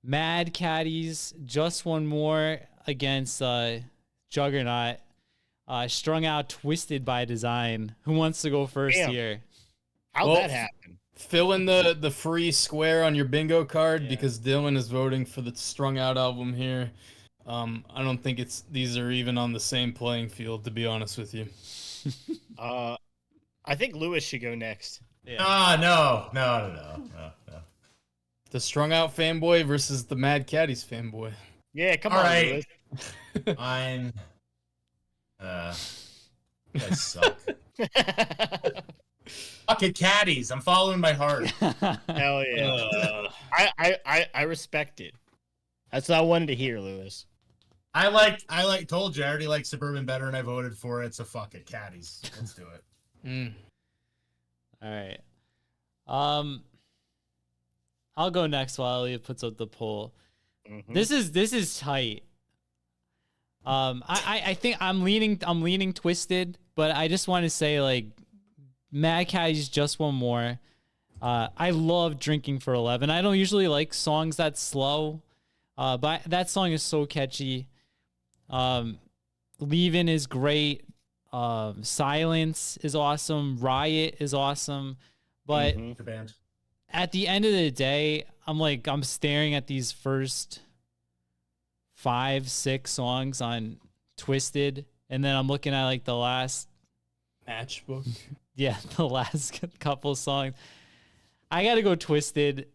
Mad Caddies, Just One More against Juggernaut. Strung Out, Twisted by Design. Who wants to go first here?
How'd that happen?
Fill in the free square on your bingo card because Dylan is voting for the Strung Out album here. I don't think these are even on the same playing field, to be honest with you.
I think Lewis should go next.
Yeah. No.
The Strung Out fanboy versus the Mad Caddies fanboy.
Yeah, come
All
on,
right.
Lewis.
I'm. You guys suck. Fucking Caddies. I'm following my heart.
Hell yeah. I respect it. That's what I wanted to hear, Lewis.
Told you I already like Suburban better and I voted for it, so fuck it. Caddies. Let's do it.
All right. I'll go next while Elliot puts up the poll.
Mm-hmm.
This is tight. I think I'm leaning Twisted, but I just want to say, like, Mad Caddies, Just One More. I love Drinking for 11. I don't usually like songs that slow, but that song is so catchy. Leavin' is great. Silence is awesome. Riot is awesome. But
The band.
at the end of the day, I'm staring at these first 5-6 songs on Twisted, and then I'm looking at like the last
Matchbook.
Yeah, the last couple songs. I gotta go Twisted.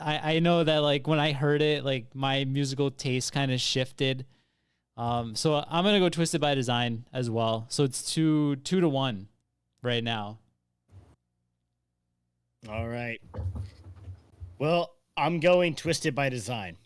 I know that, like, when I heard it, like, my musical taste kind of shifted. So I'm gonna go Twisted by Design as well. So it's 2-1 right now.
All right. Well, I'm going Twisted by Design.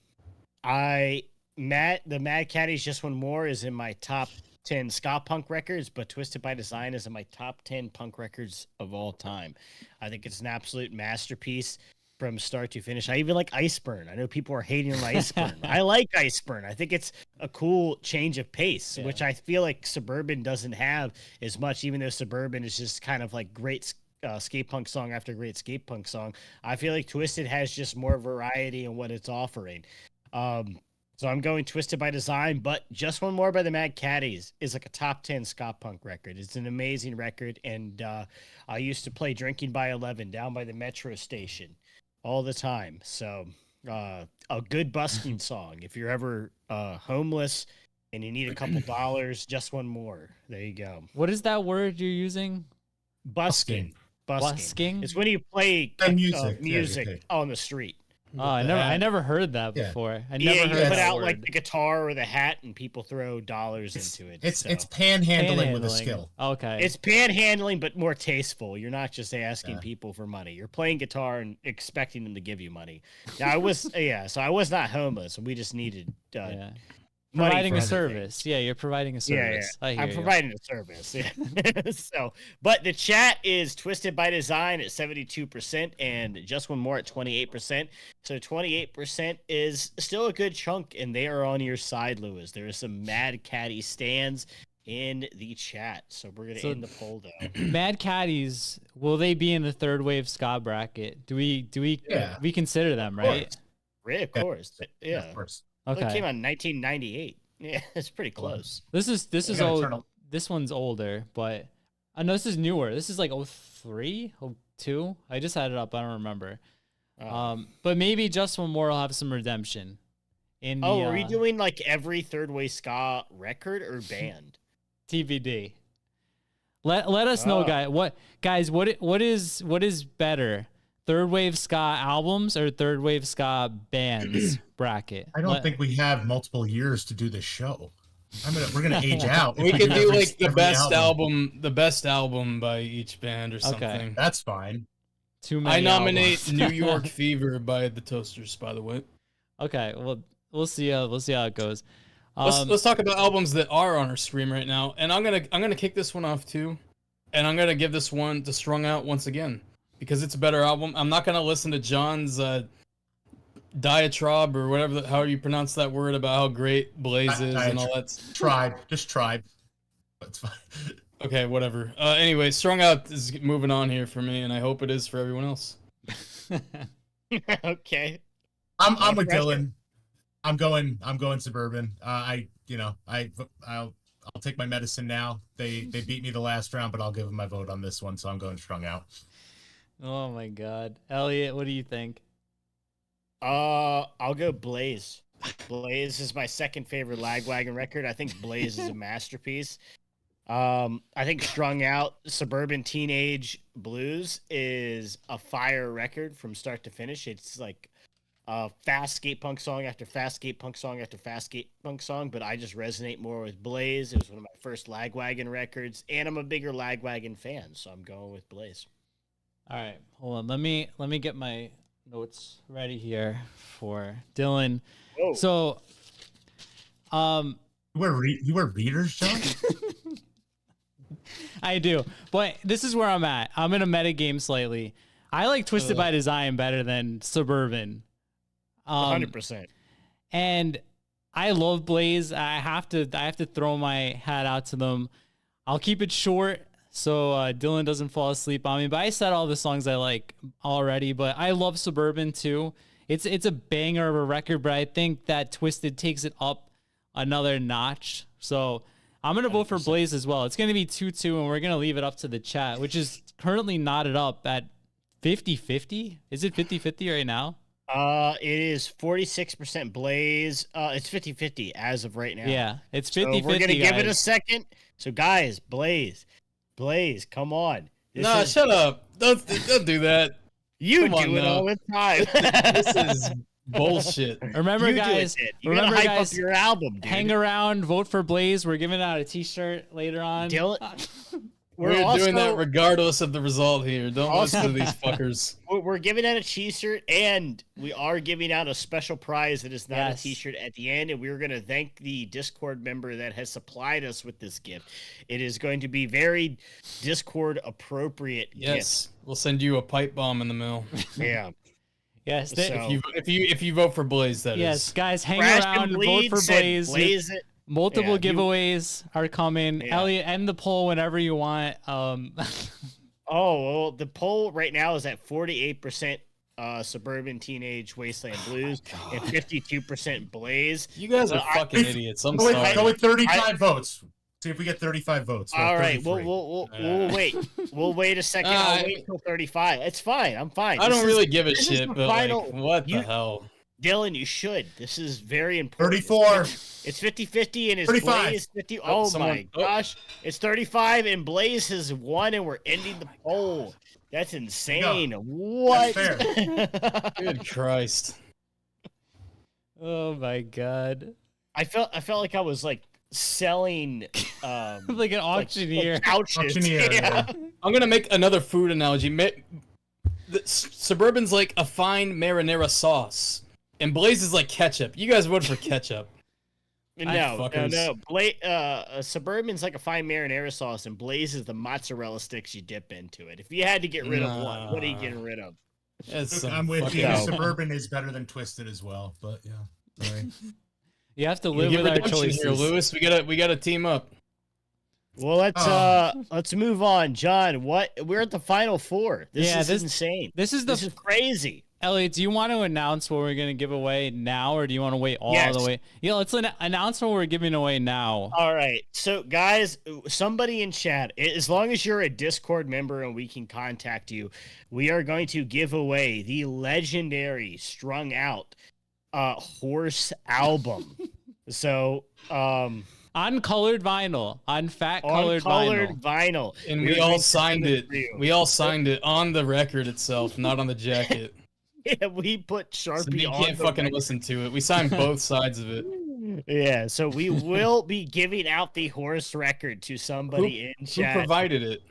The Mad Caddies Just One More is in my top 10 ska punk records, but Twisted by Design is in my top 10 punk records of all time. I think it's an absolute masterpiece from start to finish. I even like Iceburn. I know people are hating on Iceburn. I like Iceburn. I think it's a cool change of pace, which I feel like Suburban doesn't have as much, even though Suburban is just kind of like great skate punk song after great skate punk song. I feel like Twisted has just more variety in what it's offering. So I'm going Twisted by Design, but Just One More by the Mad Caddies is like a top 10 ska punk record. It's an amazing record, and I used to play Drinking by 11 down by the metro station all the time. So a good busking song. If you're ever homeless and you need a couple dollars, Just One More. There you go.
What is that word you're using?
Busking.
Busking?
It's when you play music on the street.
Oh, I never heard that before. I never
you
heard
put
that
out
word.
like the guitar or the hat, and people throw dollars into it.
It's panhandling with a
Panhandling.
skill.
Okay.
It's panhandling, but more tasteful. You're not just asking people for money. You're playing guitar and expecting them to give you money. Now, I was so I was not homeless. We just needed money
providing
for
a
other
service.
things.
Yeah, you're providing a service. I hear
I'm
you.
providing a service. Yeah. So, but the chat is Twisted by Design at 72% and Just One More at 28%. So 28% is still a good chunk, and they are on your side, Lewis. There are some Mad Caddy stands in the chat. So we're gonna end the poll though.
Mad Caddies, will they be in the third wave ska bracket? Do we we consider them, right?
Right, of course. Yeah.
Of course.
Okay.
It came out in 1998. Yeah, it's pretty close.
This is old. This one's older, but I know this is newer. This is like 03, 02. I just had it up. I don't remember. But maybe Just One More will have some redemption.
Are we doing like every third wave ska record or band?
TBD. Let us know, guys. What is better? Third wave ska albums or third wave ska bands bracket?
I don't think we have multiple years to do this show. We're gonna age out.
We could do like the best album by each band or something.
Okay.
That's fine.
Too many.
I nominate
albums.
New York Fever by the Toasters, by the way.
Okay, well, we'll see how it goes.
Let's talk about albums that are on our screen right now, and I'm gonna kick this one off too, and I'm gonna give this one to Strung Out once again because it's a better album. I'm not gonna listen to John's diatribe or whatever how you pronounce that word about how great Blaze is and all that.
Tribe. That's fine.
Okay, whatever. Anyway, Strung Out is moving on here for me, and I hope it is for everyone else.
Okay.
I'm with Dylan. I'm going Suburban. I'll take my medicine now. They beat me the last round, but I'll give them my vote on this one. So I'm going Strung Out.
Oh my God, Elliot, what do you think?
I'll go Blaze. Blaze is my second favorite Lagwagon record. I think Blaze is a masterpiece. I think Strung Out Suburban Teenage Blues is a fire record from start to finish. It's like a fast skate punk song after fast skate punk song after fast skate punk song, but I just resonate more with Blaze. It was one of my first Lagwagon records, and I'm a bigger Lagwagon fan, so I'm going with Blaze.
All right, hold on. Let me get my notes ready here for Dylan.
Whoa.
So,
You wear readers, John?
I do, but this is where I'm at. I'm in a meta game slightly. I like Twisted by Design better than Suburban.
100%.
And I love Blaze. I have to throw my hat out to them. I'll keep it short so Dylan doesn't fall asleep on me. But I said all the songs I like already. But I love Suburban too. It's a banger of a record, but I think that Twisted takes it up another notch. So I'm gonna vote for Blaze as well. It's gonna be 2-2, and we're gonna leave it up to the chat, which is currently knotted up at 50-50. Is it 50-50 right now?
It is 46% Blaze. It's 50-50 as of right now.
Yeah, it's 50-50.
So we're gonna give it a
guys.
second. So guys, Blaze, come on.
Shut up! Don't do that.
You
Come on
do it
now.
all the time.
This is bullshit.
Remember,
You do
guys.
it, Sid. You gotta hype up your album, dude.
Hang around, vote for Blaze. We're giving out a T-shirt later on.
Dylan,
We're
also
doing that regardless of the result here. Don't listen to these fuckers.
We're giving out a T-shirt, and we are giving out a special prize that is not
Yes.
a T-shirt at the end. And we're going to thank the Discord member that has supplied us with this gift. It is going to be very Discord appropriate.
Yes, we'll send you a pipe bomb in the mail.
Gift. Yeah.
Yes,
So-
If you vote for Blaze, that is.
yes, guys, hang
Crash
around,
and
vote
Bleed
for
said
Blaze.
Blaze it.
Multiple
Yeah, you-
giveaways are coming.
Yeah.
Elliot, end the poll whenever you want.
Oh, well, the poll right now is at 48% Suburban Teenage Wasteland Blues and 52% Blaze.
You guys are
Well, I-
fucking idiots. I'm
Go
sorry.
with 35 votes. See if we get 35 votes.
All right,
33.
we'll wait. We'll wait a second. I'll wait until 35. It's fine. I'm fine.
I don't really give a
this is
shit,
the
but
final-
like, what
you-
the hell?
Dylan, you should. This is very important.
34.
It's 50-50 and it's
35.
Blaze 50. Oh,
someone-
my gosh. It's 35 and Blaze has won and we're ending the poll. That's insane. What?
That's
Good Christ.
Oh my God.
I felt like I was like selling
Like an auctioneer.
couches.
Auctioneer, yeah.
I'm gonna make another food analogy. Suburban's like a fine marinara sauce, and Blaze is like ketchup. You guys voted for ketchup.
No.
fuckers.
Suburban's like a fine marinara sauce, and Blaze is the mozzarella sticks you dip into it. If you had to get rid of one, what are you getting rid of?
That's some
I'm with
fucking-
you.
No.
Suburban is better than Twisted as well, but yeah. Sorry.
You have to
You
live
give
with our
redemption
choices.
here, Lewis. We gotta team up.
Well, let's move on, John. We're at the final four. This is insane.
This is
This is crazy.
Elliot, do you want to announce what we're going to give away now, or do you want to wait all
Yes.
the way? Yeah, let's announce what we're giving away now.
All right. So, guys, somebody in chat, as long as you're a Discord member and we can contact you, we are going to give away the legendary Strung Out Horse album. So,
On colored vinyl, on fat colored
colored
vinyl.
vinyl.
And
We're
we all
going to
signed
send
it.
for you.
We all signed it on the record itself, not on the jacket.
Yeah, we put
So
Sharpie
you
on
can't
the
fucking
record.
listen to it. We signed both sides of it.
Yeah, so we will be giving out the horse record to somebody in
Who
chat.
provided it?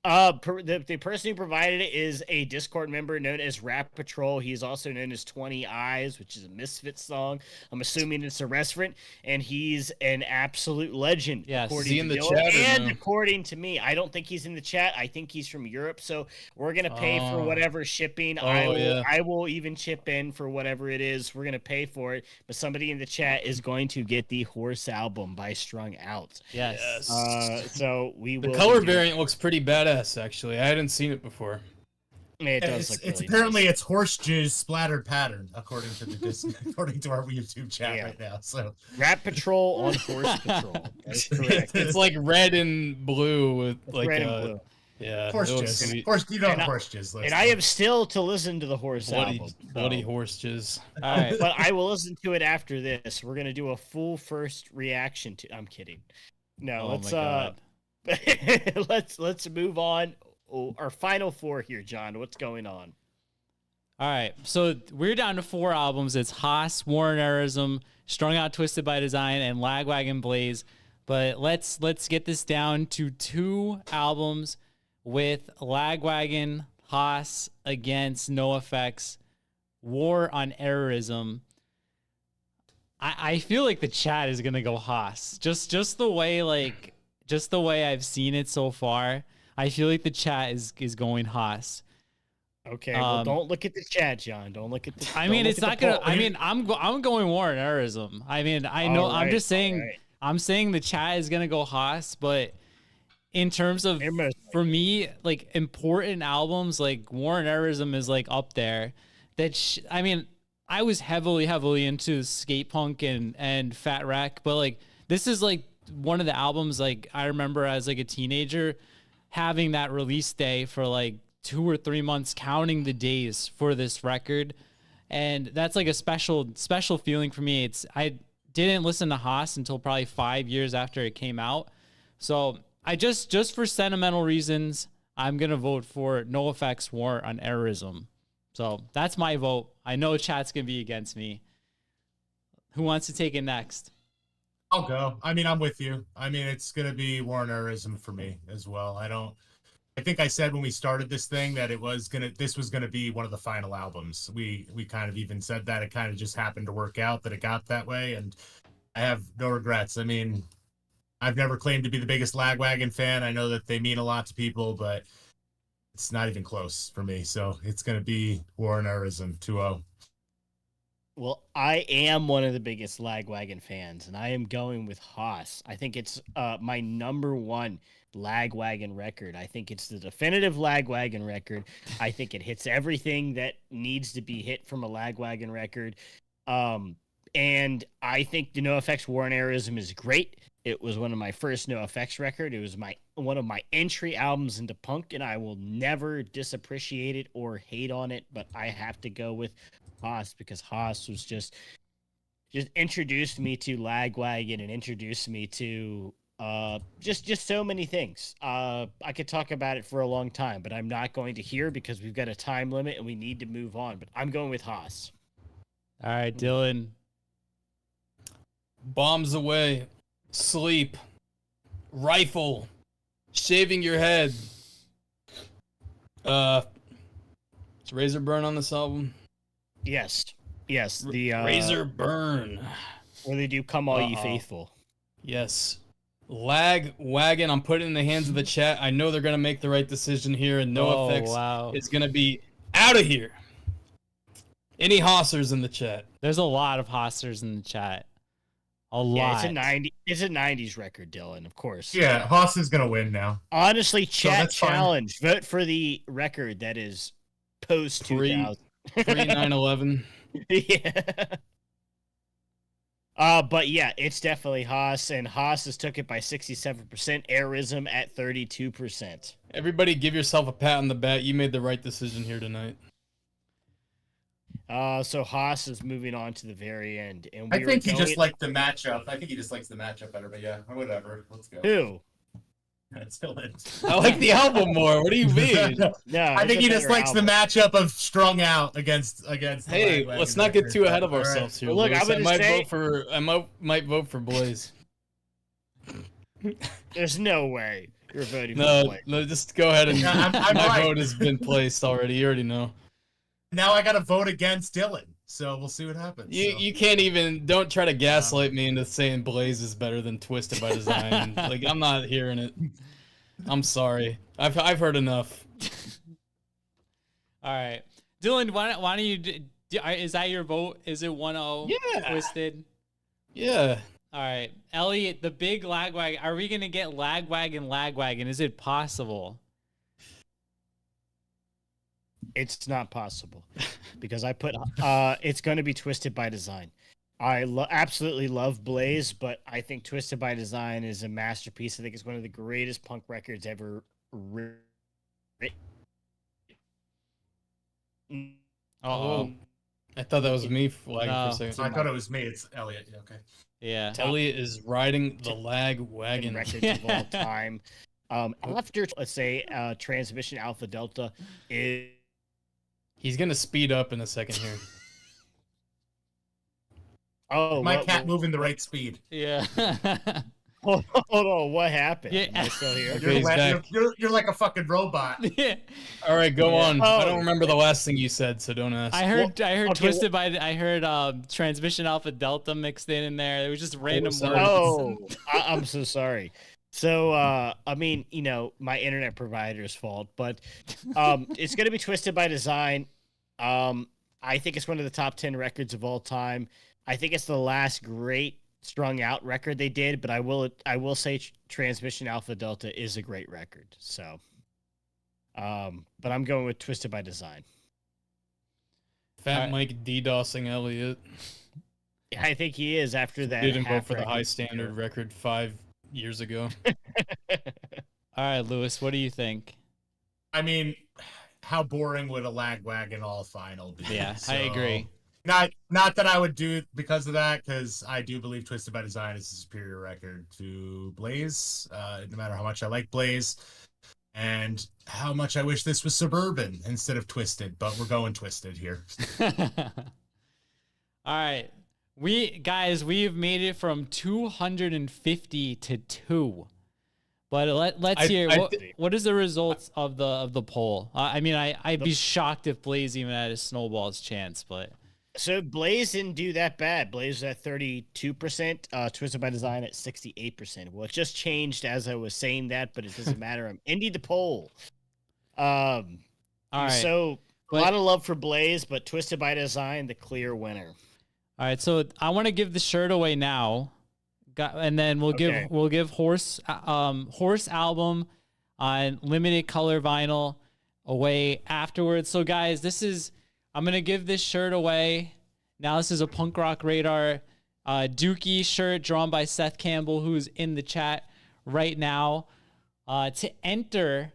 The person who provided it is a Discord member known as Rap Patrol. He's also known as 20 Eyes, which is a Misfits song. I'm assuming it's a referent, and he's an absolute legend.
Yes.
according
Is he
to
in the
Dylan,
chat or
and
no?
according to me, I don't think he's in the chat. I think he's from Europe, so we're gonna pay for
Oh.
whatever shipping.
Oh,
I
yeah.
will even chip in for whatever it is. We're gonna pay for it, but somebody in the chat is going to get the Horse album by Strung Out.
Yes.
So we
The
will
color
be doing-
variant looks pretty badass, actually. I hadn't seen it before.
It does look
It's
really
apparently
nice.
it's horse jizz splattered pattern according to according to our YouTube chat
Yeah.
right now. So
Rat Patrol on Horse Patrol. That is correct.
It's like red and blue with
It's
like
red and blue.
yeah,
horse
it looks
jizz.
sweet.
Horse, you know
And
the
I-
horse jizz list.
And I am still to listen to the Horse
Bloody,
album. so-
bloody horse jizz.
All right.
But I will listen to it after this. We're gonna do a full first reaction to. I'm kidding. No,
Oh
let's
my God.
let's move on. Oh, our final four here, John. What's going on?
All right, so we're down to 4 albums. It's Haas, Warren Arism, Strung Out, Twisted by Design, and Lagwagon Blaze. But let's get this down to 2 albums with Lagwagon, Haas against NOFX, War on Errorism. I feel like the chat is gonna go Haas. Just the way I've seen it so far. I feel like the chat is going Haas.
Okay, well, don't look at the chat, John. Don't look at the.
I
don't
mean,
look
it's
at
not
the
gonna.
poll.
I mean, I'm going Warren Arism. I mean, I know. I'm just saying.
Alright.
I'm saying the chat is gonna go Haas, but in terms of for me, like important albums, like Warren Arism is like up there. I mean, I was heavily into skate punk and Fat Wreck, but like this is like one of the albums like I remember as like a teenager having that release day for like 2 or 3 months, counting the days for this record, and that's like a special feeling for me. I didn't listen to Haas until probably 5 years after it came out, so I just for sentimental reasons, I'm gonna vote for NOFX War on Errorism. So that's my vote. I know chat's gonna be against me. Who wants to take it next?
I'll go. I mean, I'm with you. I mean, it's gonna be Warren Arism for me as well. I think I said when we started this thing that this was gonna be one of the final albums. We kind of even said that. It kind of just happened to work out that it got that way, and I have no regrets. I mean, I've never claimed to be the biggest Lagwagon fan. I know that they mean a lot to people, but it's not even close for me. So it's gonna be Warren Arism 2-0.
Well, I am one of the biggest Lagwagon fans, and I am going with Haas. I think it's my number 1 Lagwagon record. I think it's the definitive Lagwagon record. I think it hits everything that needs to be hit from a Lagwagon record. And I think the NOFX War on Arism is great. It was one of my first NOFX record. It was one of my entry albums into punk, and I will never disappreciate it or hate on it, but I have to go with Haas because Haas was just introduced me to Lagwagon and introduced me to just so many things. I could talk about it for a long time, but I'm not going to here because we've got a time limit and we need to move on. But I'm going with Haas.
All right, Dylan.
Bombs away, sleep, rifle, shaving your head. Is Razor Burn on this album?
Yes. The
Razor Burn.
where they do "Come All Ye Faithful."
Yes. Lagwagon, I'm putting it in the hands of the chat. I know they're gonna make the right decision here, and NOFX
wow.
is gonna be out of here. Any Hossers in the chat?
There's a lot of Hossers in the chat. A
Yeah,
lot.
it's a 90s record, Dylan, of course.
Yeah, Haas is gonna win now.
Honestly, chat
that's fine.
challenge. Vote for the record that is post 2000.
Pre 9/11.
Yeah. But yeah, it's definitely Haas, and Haas has took it by 67%. Airism at 32%.
Everybody, give yourself a pat on the back. You made the right decision here tonight.
So Haas is moving on to the very end, and
I think he just liked the matchup. I think he just likes the matchup better, but yeah, whatever. Let's go.
who?
It's still in.
I like the album more. What do you mean?
No,
I think he just likes the matchup of Strung Out against.
Hey,
the
let's not get too ahead of
All right.
ourselves here.
Well, look,
Lewis.
I'm gonna say-
I might vote for Blaze.
There's no way you're voting for
No,
Blake.
no, just go ahead and
Yeah, I'm
my
right.
vote has been placed already. You already know.
Now I got to vote against Dylan, so we'll see what happens.
You can't even don't try to gaslight me into saying Blaze is better than Twisted by Design. Like I'm not hearing it. I'm sorry. I've heard enough.
All right, Dylan. Why don't you? Is that your vote? Is it 1-0?
Yeah.
Twisted.
Yeah.
All right, Elliot. The big Lagwagon. Are we gonna get Lagwagon? Is it possible?
It's not possible because I put it's going to be Twisted by Design. I absolutely love Blaze, but I think Twisted by Design is a masterpiece. I think it's one of the greatest punk records ever written.
Oh, I thought that was me flagging for a second.
So I thought it was me. It's Elliot. Yeah, okay.
Yeah.
Elliot is riding the Lagwagon.
Records of all time. After, let's say, Transmission Alpha Delta is...
He's going to speed up in a second here.
Oh,
my cat moving the right speed.
Yeah.
Hold on, what happened?
Yeah.
Am I still here?
Okay,
You're like a fucking robot.
Yeah.
All right, go on.
Oh.
I don't remember the last thing you said, so don't ask.
I heard
okay,
Twisted by I heard Transmission Alpha Delta mixed in there. It was just random words.
Oh, I'm so sorry. So, I mean, you know, my internet provider's fault, but it's going to be Twisted by Design. I think it's one of the top 10 records of all time. I think it's the last great Strung Out record they did, but I will say Transmission Alpha Delta is a great record. So, but I'm going with Twisted by Design.
Fat Mike DDoSing Elliot.
I think he is after that.
Didn't go for the
record.
high standard record 5 years ago.
All right, Lewis, what do you think?
I mean, how boring would a Lagwagon all final be?
Yeah,
So,
I agree.
Not that I would do it because of that, because I do believe Twisted by Design is a superior record to Blaze, no matter how much I like Blaze, and how much I wish this was Suburban instead of Twisted, but we're going Twisted here.
All right. We've made it from 250 to 2. But let's hear what is the results of the poll. I mean, I'd be shocked if Blaze even had a snowball's chance, but
So Blaze didn't do that bad. Blaze was at 32%, Twisted by Design at 68%. Well, it just changed as I was saying that, but it doesn't matter. I'm ending the poll.
all right.
So a lot of love for Blaze, but Twisted by Design, the clear winner.
All right, so I want to give the shirt away now, and then we'll give Horse album on limited color vinyl away afterwards. So guys, I'm gonna give this shirt away. Now this is a Punk Rock Radar Dookie shirt drawn by Seth Campbell, who's in the chat right now. To enter,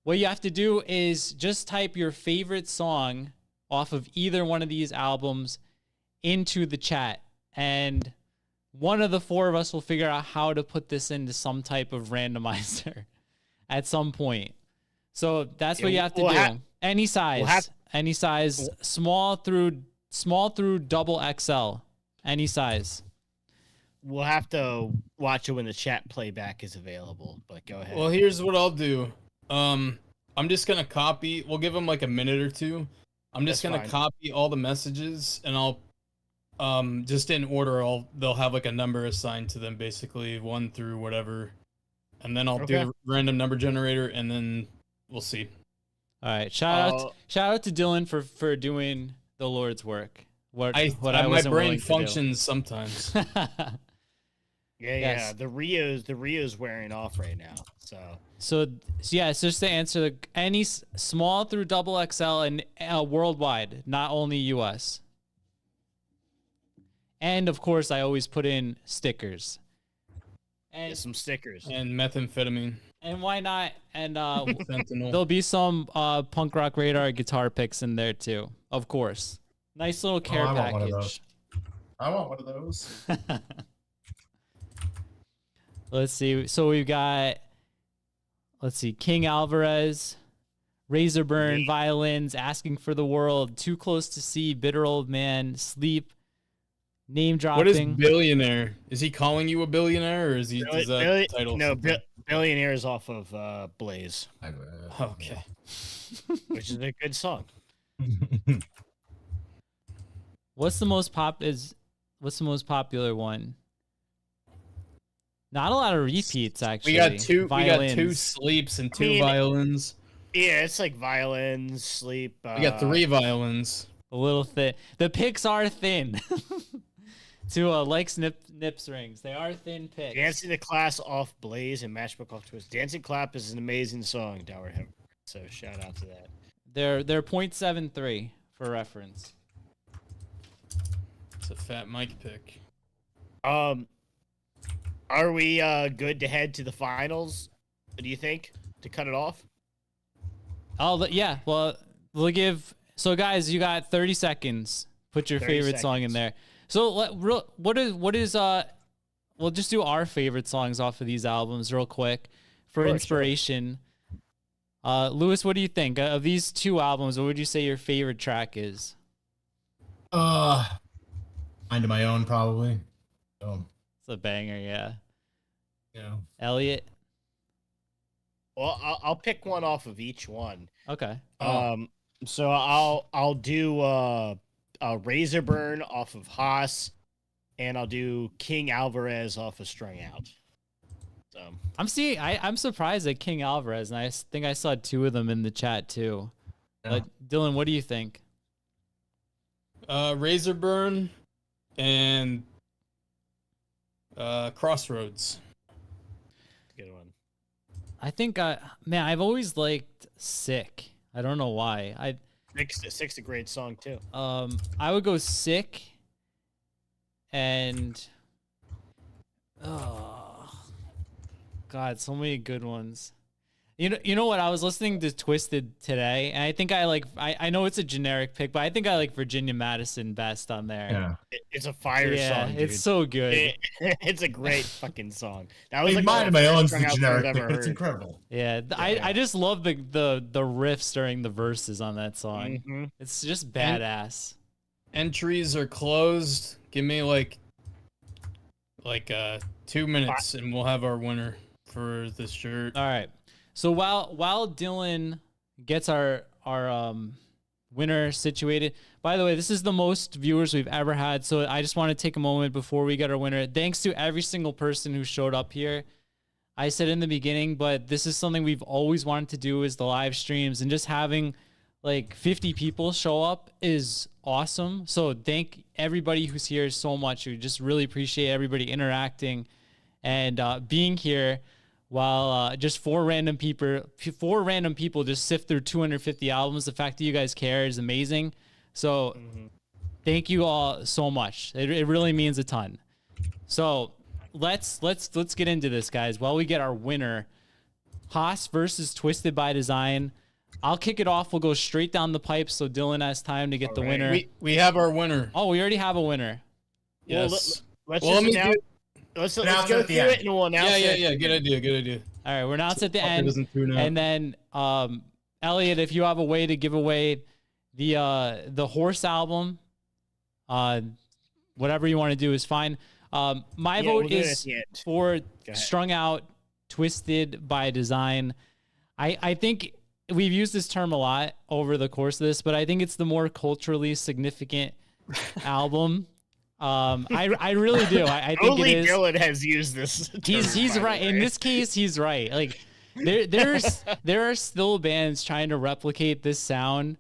what you have to do is just type your favorite song off of either one of these albums into the chat, and one of the four of us will figure out how to put this into some type of randomizer at some point. So that's what you have to do. Any size, any size, small through double XL, any size.
We'll have to watch it when the chat playback is available, but go ahead.
Well, here's what I'll do. I'm just gonna copy. We'll give them like a minute or two. I'm just gonna copy all the messages, and I'll just in order. They'll have like a number assigned to them, basically 1 through whatever, and then I'll do the random number generator, and then we'll see.
All right, shout out to Dylan for doing the Lord's work.
My brain functions sometimes.
Yeah. The Rio's wearing off right now.
So yeah, it's just to answer any small through double XL and worldwide, not only US. And of course, I always put in stickers. And
some stickers.
And methamphetamine.
And why not? And there'll be some Punk Rock Radar guitar picks in there too, of course. Nice little care package.
I want one of those.
Let's see. So we've got, King Alvarez, Razorburn, Violins, Asking for the World, Too Close to See, Bitter Old Man, Sleep, Name Dropping.
What is billionaire? Is he calling you a billionaire, or is that title?
No, Billionaire is off of Blaze.
Okay.
Which is a good song.
What's the most popular one? Not a lot of repeats, actually.
We got two sleeps and two violins.
Yeah, it's like violins, sleep.
We got 3 violins.
A little thin. The picks are thin. To like Nips rings, they are thin picks.
Dancing the Class off Blaze and Matchbook off Twist. Dancing Clap is an amazing song, Dower Hemp. So shout out to that.
They're 0.73 for reference.
It's a fat Mike pick.
Are we good to head to the finals? Do you think to cut it off?
Oh yeah. Well, we'll give. So guys, you got 30 seconds. Put your
30
favorite song in there. So what is we'll just do our favorite songs off of these albums real quick for
Sure,
inspiration. Lewis, what do you think of these two albums? What would you say your favorite track is?
Mind of My Own, probably. So,
It's a banger, yeah.
yeah.
Elliot.
Well, I'll pick one off of each one.
Okay.
So I'll do Razorburn off of Haas, and I'll do King Alvarez off of Strung Out. So
I'm surprised at King Alvarez, and I think I saw two of them in the chat too.
Yeah.
Dylan, what do you think?
Razorburn and Crossroads.
good one.
I think man, I've always liked Sick. I don't know why.
Six a great song too.
I would go Sick and God, so many good ones. You know what? I was listening to Twisted today, and I think I know it's a generic pick, but I think I like Virginia Madison best on there.
Yeah.
It's a fire song, dude.
It's so good.
It's a great fucking song. That
I
was
mean,
like
Mind of My Own's the
Strung Out
generic
I've
pick,
ever
but it's
heard.
incredible.
Yeah, I just love the riffs during the verses on that song.
Mhm.
It's just badass.
Entries are closed. Give me like 2 minutes, and we'll have our winner for this shirt.
All right. So while Dylan gets our winner situated, by the way, this is the most viewers we've ever had. So I just want to take a moment before we get our winner. Thanks to every single person who showed up here. I said in the beginning, but this is something we've always wanted to do is the live streams, and just having like 50 people show up is awesome. So thank everybody who's here so much. We just really appreciate everybody interacting and being here. While just four random people just sift through 250 albums. The fact that you guys care is amazing. So thank you all so much. It really means a ton. So let's get into this, guys. While we get our winner, Haas versus Twisted by Design. I'll kick it off. We'll go straight down the pipe so Dylan has time to get the winner.
We have our winner.
Oh, we already have a winner.
Yes.
Let's
Well,
just
let me
let's
Announce
go
at the
through
end.
it and we'll announce it.
Yeah. Good idea.
All right, we're announced at the
Fucker
end.
doesn't tune out.
And then Elliot, if you have a way to give away the Horse album, whatever you want to do is fine. My vote
we'll do it
is
at the end.
for
ahead.
Strung Out, Twisted by Design. I think we've used this term a lot over the course of this, but I think it's the more culturally significant album. I really do. I think
Only
it is.
Dylan has used this.
He's
term, by the
right. In
way.
this case, he's right. Like there are still bands trying to replicate this sound,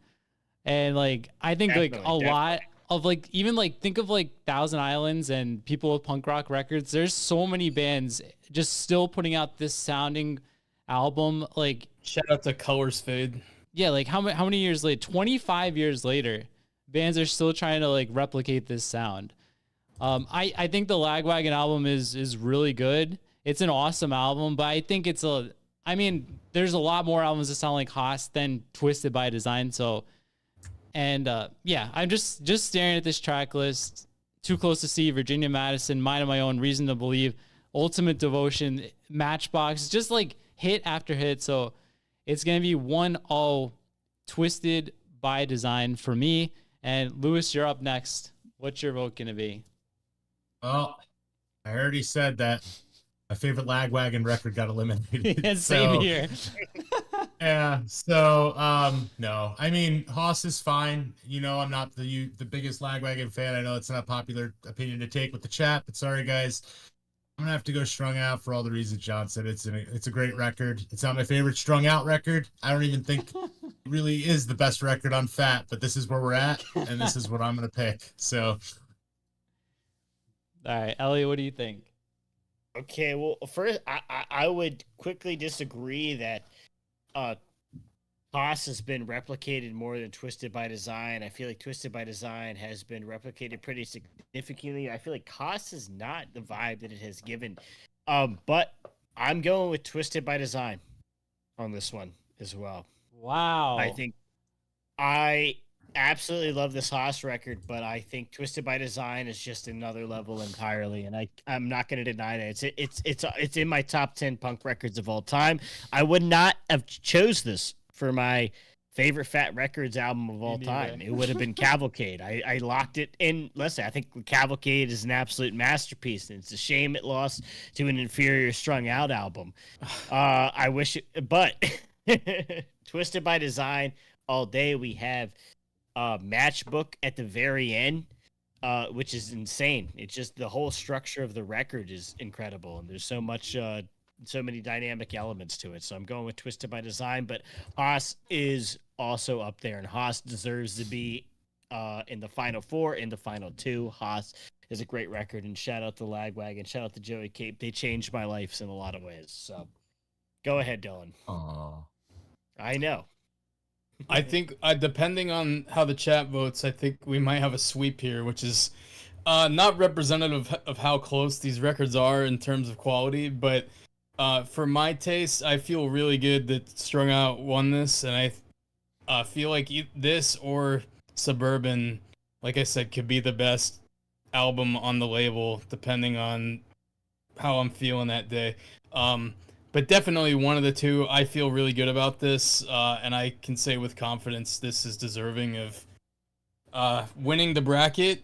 and like I think like
Definitely,
a lot of like even like think of like Thousand Islands and People with Punk Rock Records. There's so many bands just still putting out this sounding album. Like
Shout out to Colors Fade.
yeah, like how many years later? 25 years later, bands are still trying to like replicate this sound. I think the Lagwagon album is really good. It's an awesome album, but I think there's a lot more albums that sound like Haas than Twisted by Design. So, and yeah, I'm just staring at this track list. Too Close to See, Virginia Madison, Mind of My Own, Reason to Believe, Ultimate Devotion, Matchbox, just like hit after hit. So it's gonna be 1-0 Twisted by Design for me. And Lewis, you're up next. What's your vote gonna be?
Well, I already said that my favorite Lagwagon record got eliminated.
Yeah, same
So,
here.
Yeah. So, no. I mean, Haas is fine. You know, I'm not the biggest Lagwagon fan. I know it's not a popular opinion to take with the chat, but sorry, guys. I'm gonna have to go Strung Out for all the reasons John said. It's a great record. It's not my favorite Strung Out record. I don't even think it really is the best record on Fat, but this is where we're at, and this is what I'm gonna pick. So,
All right, Elliot, what do you think?
Okay, well, first, I would quickly disagree that Haas has been replicated more than Twisted by Design. I feel like Twisted by Design has been replicated pretty significantly. I feel like Haas is not the vibe that it has given. But I'm going with Twisted by Design on this one as well.
Wow.
I think I absolutely love this Haas record, but I think Twisted by Design is just another level entirely, and I'm not going to deny that it's in my top 10 punk records of all time. I would not have chose this for my favorite Fat Records album of all time. It would have been Cavalcade. I locked it in. Listen, I think Cavalcade is an absolute masterpiece, and it's a shame it lost to an inferior Strung Out album. I wish it, but Twisted by Design all day. We have Matchbook at the very end, which is insane. It's just the whole structure of the record is incredible, and there's so much so many dynamic elements to it. So I'm going with Twisted by Design, but Haas is also up there, and Haas deserves to be in the final 4, in the final 2. Haas is a great record, and shout out to Lagwagon, shout out to Joey Cape. They changed my life in a lot of ways. So go ahead, Dylan.
Aww.
I know.
I think, depending on how the chat votes, I think we might have a sweep here, which is not representative of how close these records are in terms of quality, but for my taste, I feel really good that Strung Out won this, and I feel like this or Suburban, like I said, could be the best album on the label, depending on how I'm feeling that day. But definitely one of the two. I feel really good about this, and I can say with confidence this is deserving of winning the bracket.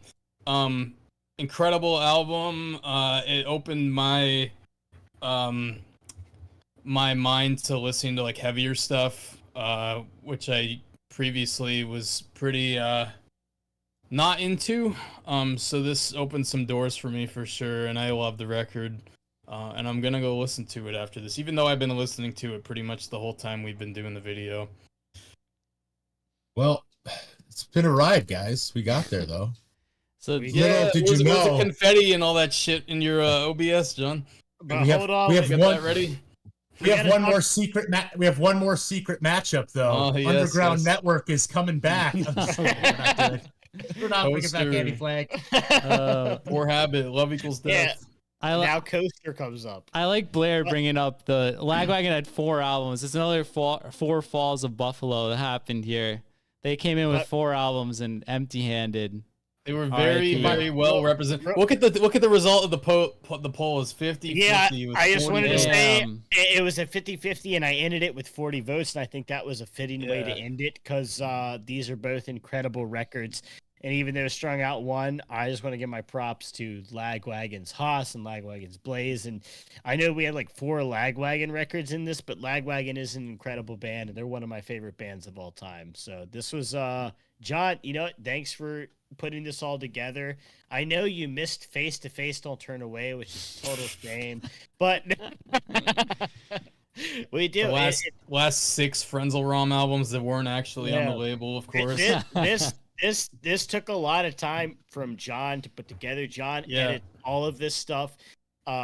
Incredible album. It opened my my mind to listening to like heavier stuff, which I previously was pretty not into. So this opened some doors for me for sure, and I love the record. And I'm gonna go listen to it after this, even though I've been listening to it pretty much the whole time we've been doing the video.
Well, it's been a ride, guys. We got there though.
So
Yeah,
did
where's
you know?
the confetti and all that shit in your OBS, John?
But
We have-
hold on.
we have
Got
one-
that ready?
We have
gotta
one
talk-
more secret. We have one more secret matchup though.
Oh, yes,
Underground
yes.
Network is coming back. We're not doing it. We're not bringing back
Poster.
Andy Flag.
Poor habit. Love equals death.
Now Coaster comes up.
I like Blair bringing up the Lagwagon had 4 albums. There's another 4 Falls of Buffalo that happened here. They came in with 4 albums and empty-handed.
They were very,
RIP.
very well represented. Look at the result of the poll is 50.
Yeah,
50 with
I just
40
wanted to
votes.
say
Damn.
it was a 50-50, and I ended it with 40 votes, and I think that was a fitting way to
Yeah.
end it because these are both incredible records. And even though Strung Out won, I just want to give my props to Lagwagon's Haas and Lagwagon's Blaze. And I know we had like 4 Lagwagon records in this, but Lagwagon is an incredible band, and they're one of my favorite bands of all time. So this was John, you know what? Thanks for putting this all together. I know you missed Face to Face Don't Turn Away, which is a total shame, but we do.
The last 6 Frenzal Rhomb albums that weren't actually on the label, of course.
This took a lot of time from John to put together. John edits all of this stuff.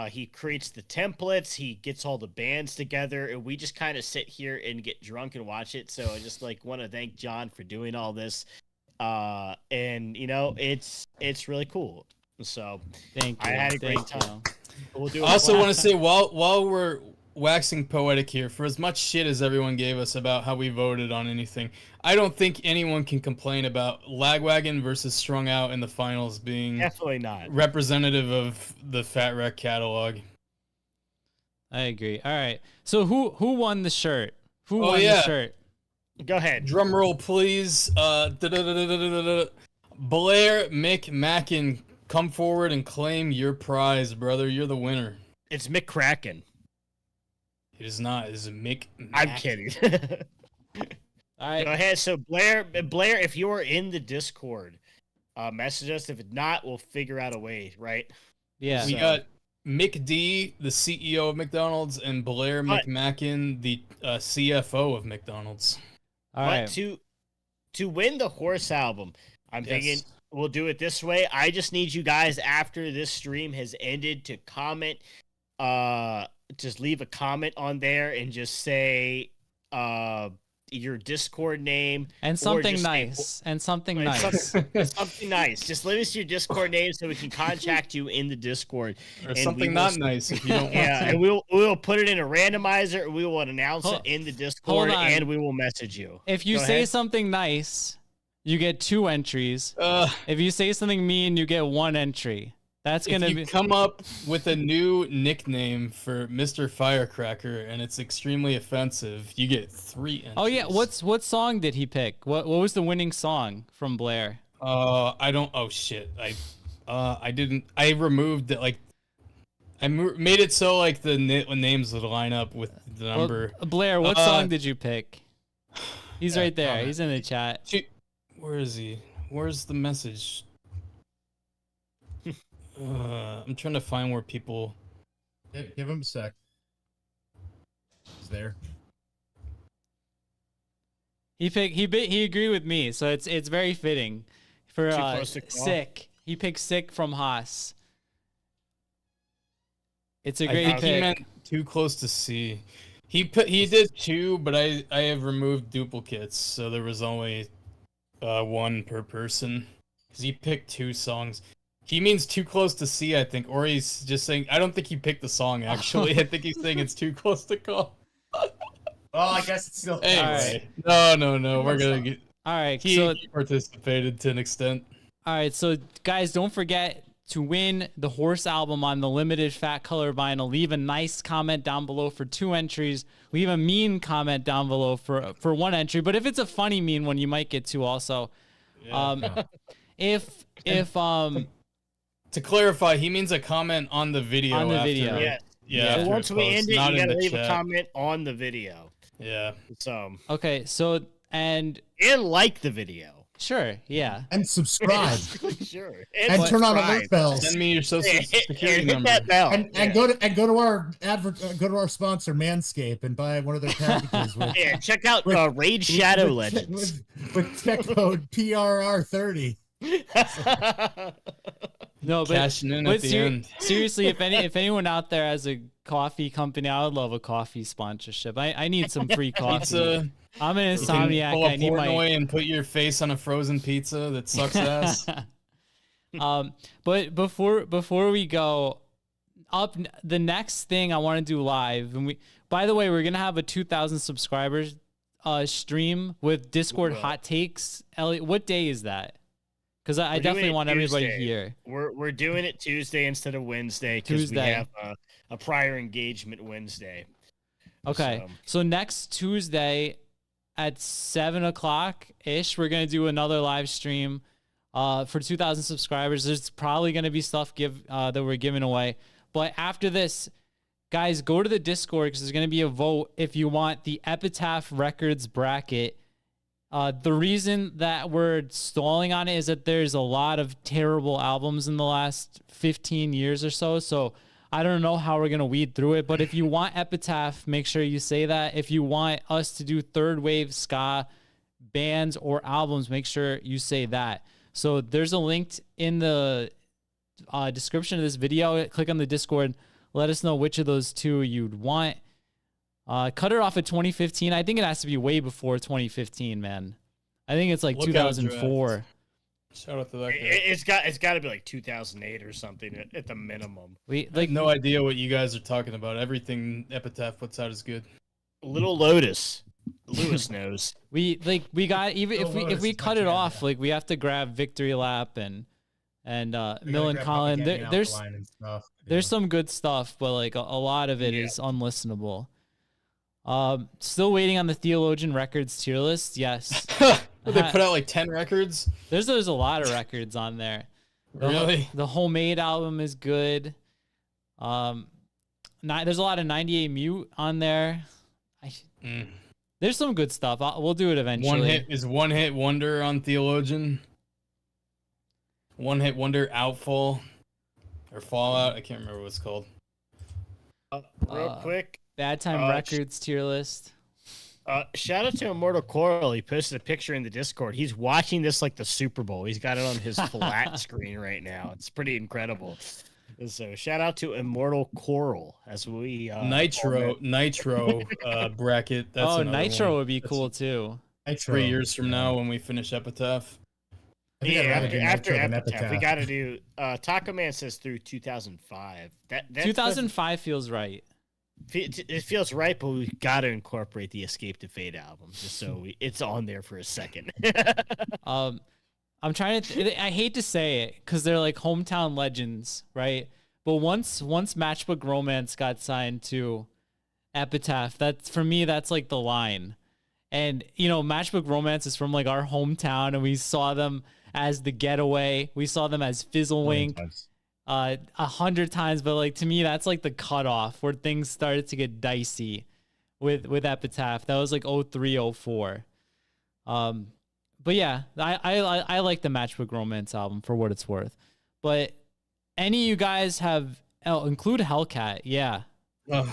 He creates the templates. He gets all the bands together, and we just kind of sit here and get drunk and watch it. So I just want to thank John for doing all this. And you know, it's really cool. So
Thank you.
I had a great
Thank
time.
you.
We'll do
I also want to say, while we're waxing poetic here, for as much shit as everyone gave us about how we voted on anything, I don't think anyone can complain about Lagwagon versus Strung Out in the finals being
definitely not
representative of the Fat Wreck catalog.
I agree. All right. So who won the shirt? Who won the
yeah.
shirt?
Go ahead.
Drum roll, please. Blair McMacken, come forward and claim your prize, brother. You're the winner.
It's Mick Kraken.
It is not. It is Mick.
I'm kidding.
All right.
Go ahead. So Blair, if you are in the Discord, message us. If not, we'll figure out a way. Right?
Yeah.
We got Mick D, the CEO of McDonald's, and Blair McMacken, the CFO of McDonald's.
All right.
To win the Horse album, I'm thinking we'll do it this way. I just need you guys after this stream has ended to comment. Just leave a comment on there and just say your Discord name
And
or
something
just say-
nice. And something
and
nice.
something nice. Just let us your Discord name so we can contact you in the Discord.
Or
and
something
we will-
not nice if you don't want
Yeah,
to.
and we'll put it in a randomizer. We will announce
Hold-
it in the Discord,
on.
and we will message you.
If you
Go
say
ahead.
something nice, you get 2 entries. If you say something mean, you get 1 entry. That's
If
gonna
you
be.
come up with a new nickname for Mr. Firecracker and it's extremely offensive, you get 3 entries.
Oh yeah, what song did he pick? What was the winning song from Blair?
I don't. Oh shit. I didn't. I removed it. Like, I made it so like the names would line up with the number.
Well, Blair, what song did you pick? He's right there.
comment.
He's in the chat.
Where is he? Where's the message? I'm trying to find where people.
Give him a sec. He's there.
He agreed with me, so it's very fitting for
Too close to call.
Sick. He picked Sick from Haas. It's a
I
great
think he
pick.
meant too close to see. He did 2, but I have removed duplicates, so there was only 1 per person. Because he picked 2 songs. He means too close to see, I think, or he's just saying. I don't think he picked the song actually. I think he's saying it's too close to call.
Well, I guess it's still.
Anyway, no, we're gonna get.
All right,
He
so
participated to an extent.
all right, so guys, don't forget to win the Horse album on the limited Fat Color vinyl. Leave a nice comment down below for 2 entries. Leave a mean comment down below for 1 entry. But if it's a funny mean one, you might get 2 also. If
To clarify, he means a comment on the video.
On the
after,
video.
Yeah.
Yeah.
So
after
once we
posts,
end it,
not
you
in
gotta
the
leave a
chat.
comment on the video.
Yeah.
So
okay, so and
and like the video.
sure, yeah.
And subscribe.
Sure.
And turn on
subscribe.
alert bells.
Send me your social
And
security
hit
number.
that bell.
And go to our sponsor Manscaped and buy one of their packages with,
Yeah, check out Raid Shadow
with-
Legends.
with check code PRR30.
No, but,
Cashing in
but
at the end.
seriously, if anyone out there has a coffee company, I would love a coffee sponsorship. I need some free coffee.
Pizza.
I'm an
You can
insomniac.
pull
I
a
need my
Portnoy and put your face on a frozen pizza that sucks ass.
But before we go up, the next thing I want to do live, and by the way, we're gonna have a 2,000 subscribers stream with Discord hot takes. Elliot, what day is that? Because I
We're
definitely
doing it
want everybody
Tuesday.
here.
We're doing it Tuesday instead of Wednesday because we
Tuesday.
have a prior engagement Wednesday.
Okay, so next Tuesday at 7:00 ish, we're gonna do another live stream for 2,000 subscribers. There's probably gonna be stuff that we're giving away, but after this, guys, go to the Discord because there's gonna be a vote if you want the Epitaph Records bracket. The reason that we're stalling on it is that there's a lot of terrible albums in the last 15 years or so. So I don't know how we're going to weed through it. But if you want Epitaph, make sure you say that. If you want us to do third wave ska bands or albums, make sure you say that. So there's a link in the description of this video. Click on the Discord. Let us know which of those 2 you'd want. Cut it off at 2015. I think it has to be way before 2015, man. I think it's like
Look out,
2004.
Shout out to that guy.
It's got to be like 2008 or something at the minimum.
We
I
like
have no idea what you guys are talking about. Everything Epitaph puts out is good.
Little Lotus. Lewis knows.
we got even if we
Lotus is
cut
my
it
jam,
off,
yeah.
like we have to grab Victory Lap and Mill and
Grab
Colin.
Propagandhi
There's
Alkaline and stuff.
there's some good stuff, but like a lot of it is unlistenable. Still waiting on the Theologian Records tier list. Yes,
They put out like 10 records.
there's a lot of records on there.
Really?
The Homemade album is good. There's a lot of 98 Mute on there. There's some good stuff. We'll do it eventually.
One hit wonder on Theologian. One hit wonder Outfall or Fallout. I can't remember what it's called.
Real quick,
Bad Time Records tier list.
shout out to Immortal Coral. He posted a picture in the Discord. He's watching this like the Super Bowl. He's got it on his flat screen right now. It's pretty incredible. So shout out to Immortal Coral as we
Nitro bracket. That's
Oh,
another
Nitro
one.
would be
That's
cool too.
Nitro.
3 years from now when we finish Epitaph.
I think I'd rather do
after
Nitro than
Epitaph, we
Epitaph.
got to do. Taco Man says through 2005. That
2005 feels right.
it feels right, but we got to incorporate the Escape to Fate album just so it's on there for a second.
I'm trying to. I hate to say it because they're like hometown legends, right? But once Matchbook Romance got signed to Epitaph, that's for me. That's like the line. And you know, Matchbook Romance is from like our hometown, and we saw them as the Getaway. We saw them as Fizzlewink 100 times, but like to me, that's like the cutoff where things started to get dicey with Epitaph. That was like 03, 04. But yeah, I like the Matchbook Romance album for what it's worth. But any of you guys have include Hellcat? Yeah.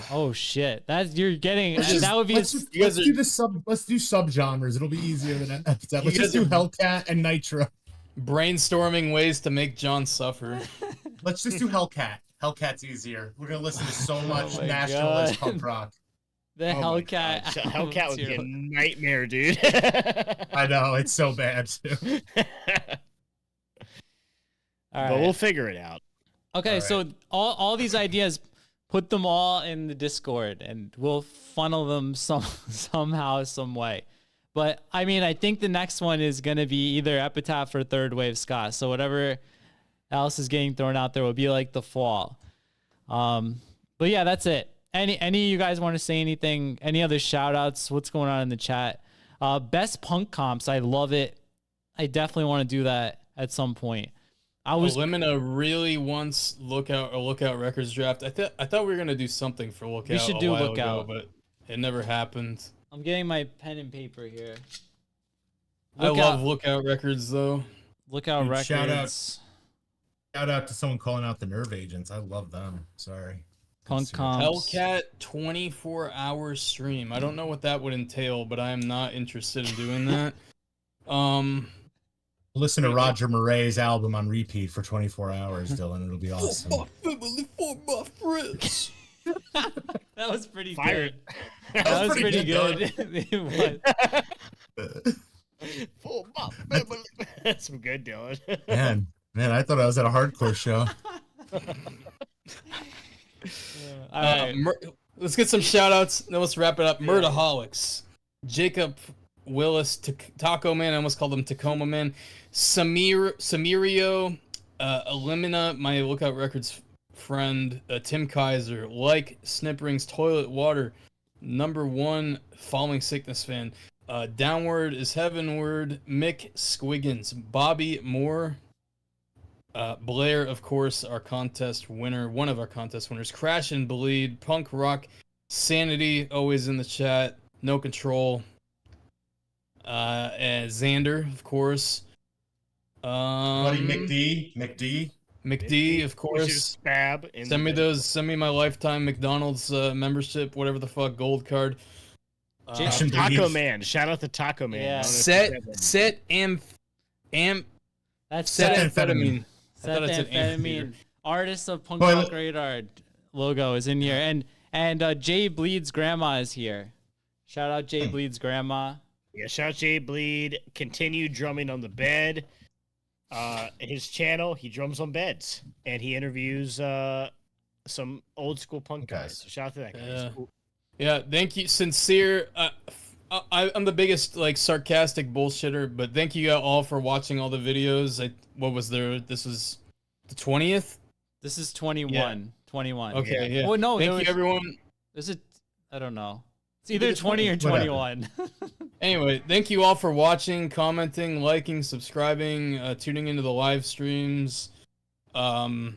Oh shit, that's you're getting. That would be.
Let's do subgenres. It'll be easier than Epitaph. Let's just do Hellcat and Nitro.
Brainstorming ways to make John suffer.
Let's just do Hellcat. Hellcat's easier. We're gonna listen to so much
my
nationalist
God.
punk rock.
The Hellcat.
Hellcat would be a nightmare, dude.
I know, it's so bad too.
All
But we'll
right.
figure it out.
Okay,
All
so all these ideas, put them all in the Discord, and we'll funnel them somehow, some way. But I mean, I think the next one is gonna be either Epitaph or Third Wave Ska. So whatever else is getting thrown out there will be like the fall. But yeah, that's it. Any of you guys want to say anything? Any other shout outs? What's going on in the chat? Best punk comps. I love it. I definitely want to do that at some point.
Elimina really wants Lookout Records draft. I thought we were gonna do something for Lookout.
We should do
a while
Lookout.
ago, but it never happened.
I'm getting my pen and paper here.
I love Lookout Records though.
Lookout
Dude,
Records.
Shout out to someone calling out the Nerve Agents. I love them. Sorry.
Punk comps.
Hellcat 24-hour stream. I don't know what that would entail, but I am not interested in doing that.
Listen to Roger Murray's album on repeat for 24 hours, Dylan. It'll be awesome.
For my friends.
That was pretty
Fired.
good. That was pretty good.
For my family. That's some good, Dylan.
Man, I thought I was at a hardcore show.
All right.
Let's get some shout outs. Then let's wrap it up. Murdaholics. Jacob Willis, Taco Man. I almost called him Tacoma Man. Samirio, Elimina, my Lookout Records friend, Tim Kaiser, Snippering's Toilet Water, #1 Falling Sickness fan, Downward is Heavenward, Mick Squiggins, Bobby Moore, Blair, of course, our contest winner, one of our contest winners, Crash and Bleed, Punk Rock, Sanity, always in the chat, No Control, and Xander, of course.
Buddy McD,
of course.
Spab.
Send me my lifetime McDonald's membership, whatever the fuck, gold card.
Taco Man. Shout out to Taco Man.
Yeah.
Set amphetamine. I thought it said
Amphetamine. Artist of Punk
Boy,
Rock Radar logo is in here, and Jay Bleed's grandma is here. Shout out Jay Bleed's grandma.
Yeah, shout out Jay Bleed. Continue drumming on the bed. His channel, he drums on beds, and he interviews some old school punk guys. So shout out to that guy.
Yeah.
He's cool.
Yeah, thank you, sincere. I'm the biggest like sarcastic bullshitter, but thank you all for watching all the videos. What was there? This was the 20th.
This is 21.
Yeah.
21.
Okay, yeah.
Oh no,
Thank you, everyone.
Is it? I don't know. It's either 20 or 21.
Anyway, thank you all for watching, commenting, liking, subscribing, tuning into the live streams, and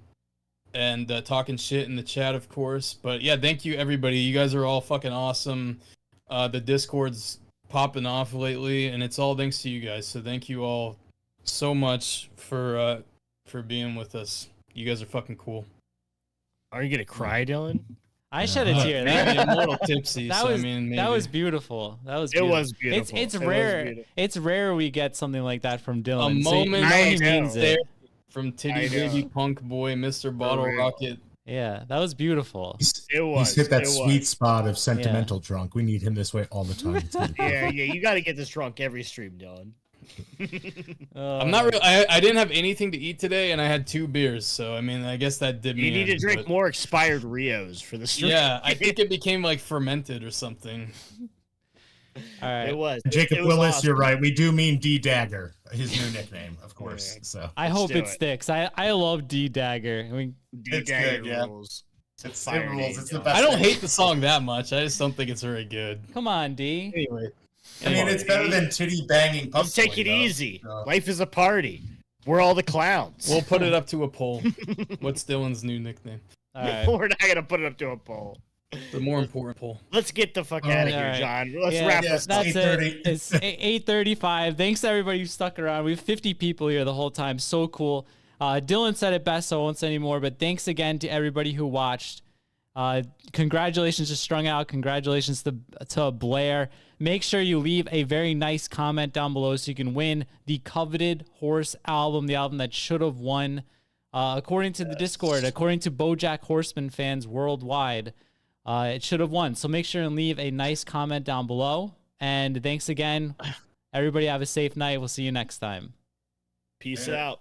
talking shit in the chat, of course. But yeah, thank you everybody. You guys are all fucking awesome. The Discord's popping off lately, and it's all thanks to you guys. So thank you all so much for being with us. You guys are fucking cool.
Are you gonna cry, Dylan?
I shed a tear.
Maybe I'm a little tipsy.
That
so,
was
I mean, maybe.
that was beautiful. That was
It
beautiful.
was beautiful.
It's
It was
rare.
beautiful.
It's rare we get something like that from Dylan.
A
So you
moment
know he
I know.
means
there
it.
from Titty Baby Punk Boy, Mr. Bottle Rocket.
Yeah, that was beautiful.
He's hit that sweet spot of sentimental drunk. We need him this way all the time.
Yeah, you got to get this drunk every stream, Dylan.
I'm not really. I didn't have anything to eat today, and I had 2 beers. So I mean, I guess that did me.
You need to drink more expired Rios for the stream.
Yeah, I think it became like fermented or something.
All right.
It was.
Jacob
it was
Willis,
awesome.
You're right. We do mean D Dagger, his new nickname, of course. So
I hope
do
it
it.
sticks. I love D Dagger. I mean,
D-Dagger
good, yeah.
rules.
it rules. It's the best.
I don't
thing.
hate the song that much. I just don't think it's very good.
come on, D.
Anyway,
I mean, it's better than titty banging.
Let's take it easy. Life is a party. We're all the clowns.
we'll put it up to a poll. What's Dylan's new nickname?
All right.
We're not gonna put it up to a poll.
The more important poll.
Let's get the fuck out of here,
right.
John. Let's
Yeah,
wrap this up.
That's it.
8:30.
It's 8:35. Thanks to everybody who stuck around. We have 50 people here the whole time. So cool. Dylan said it best, so I won't say anymore. But thanks again to everybody who watched. Congratulations to Strung Out. Congratulations to Blair. Make sure you leave a very nice comment down below so you can win the coveted Horse album, the album that should have won. According to the Discord, according to BoJack Horseman fans worldwide, it should have won. So make sure and leave a nice comment down below. And thanks again. Everybody have a safe night. We'll see you next time.
Peace out.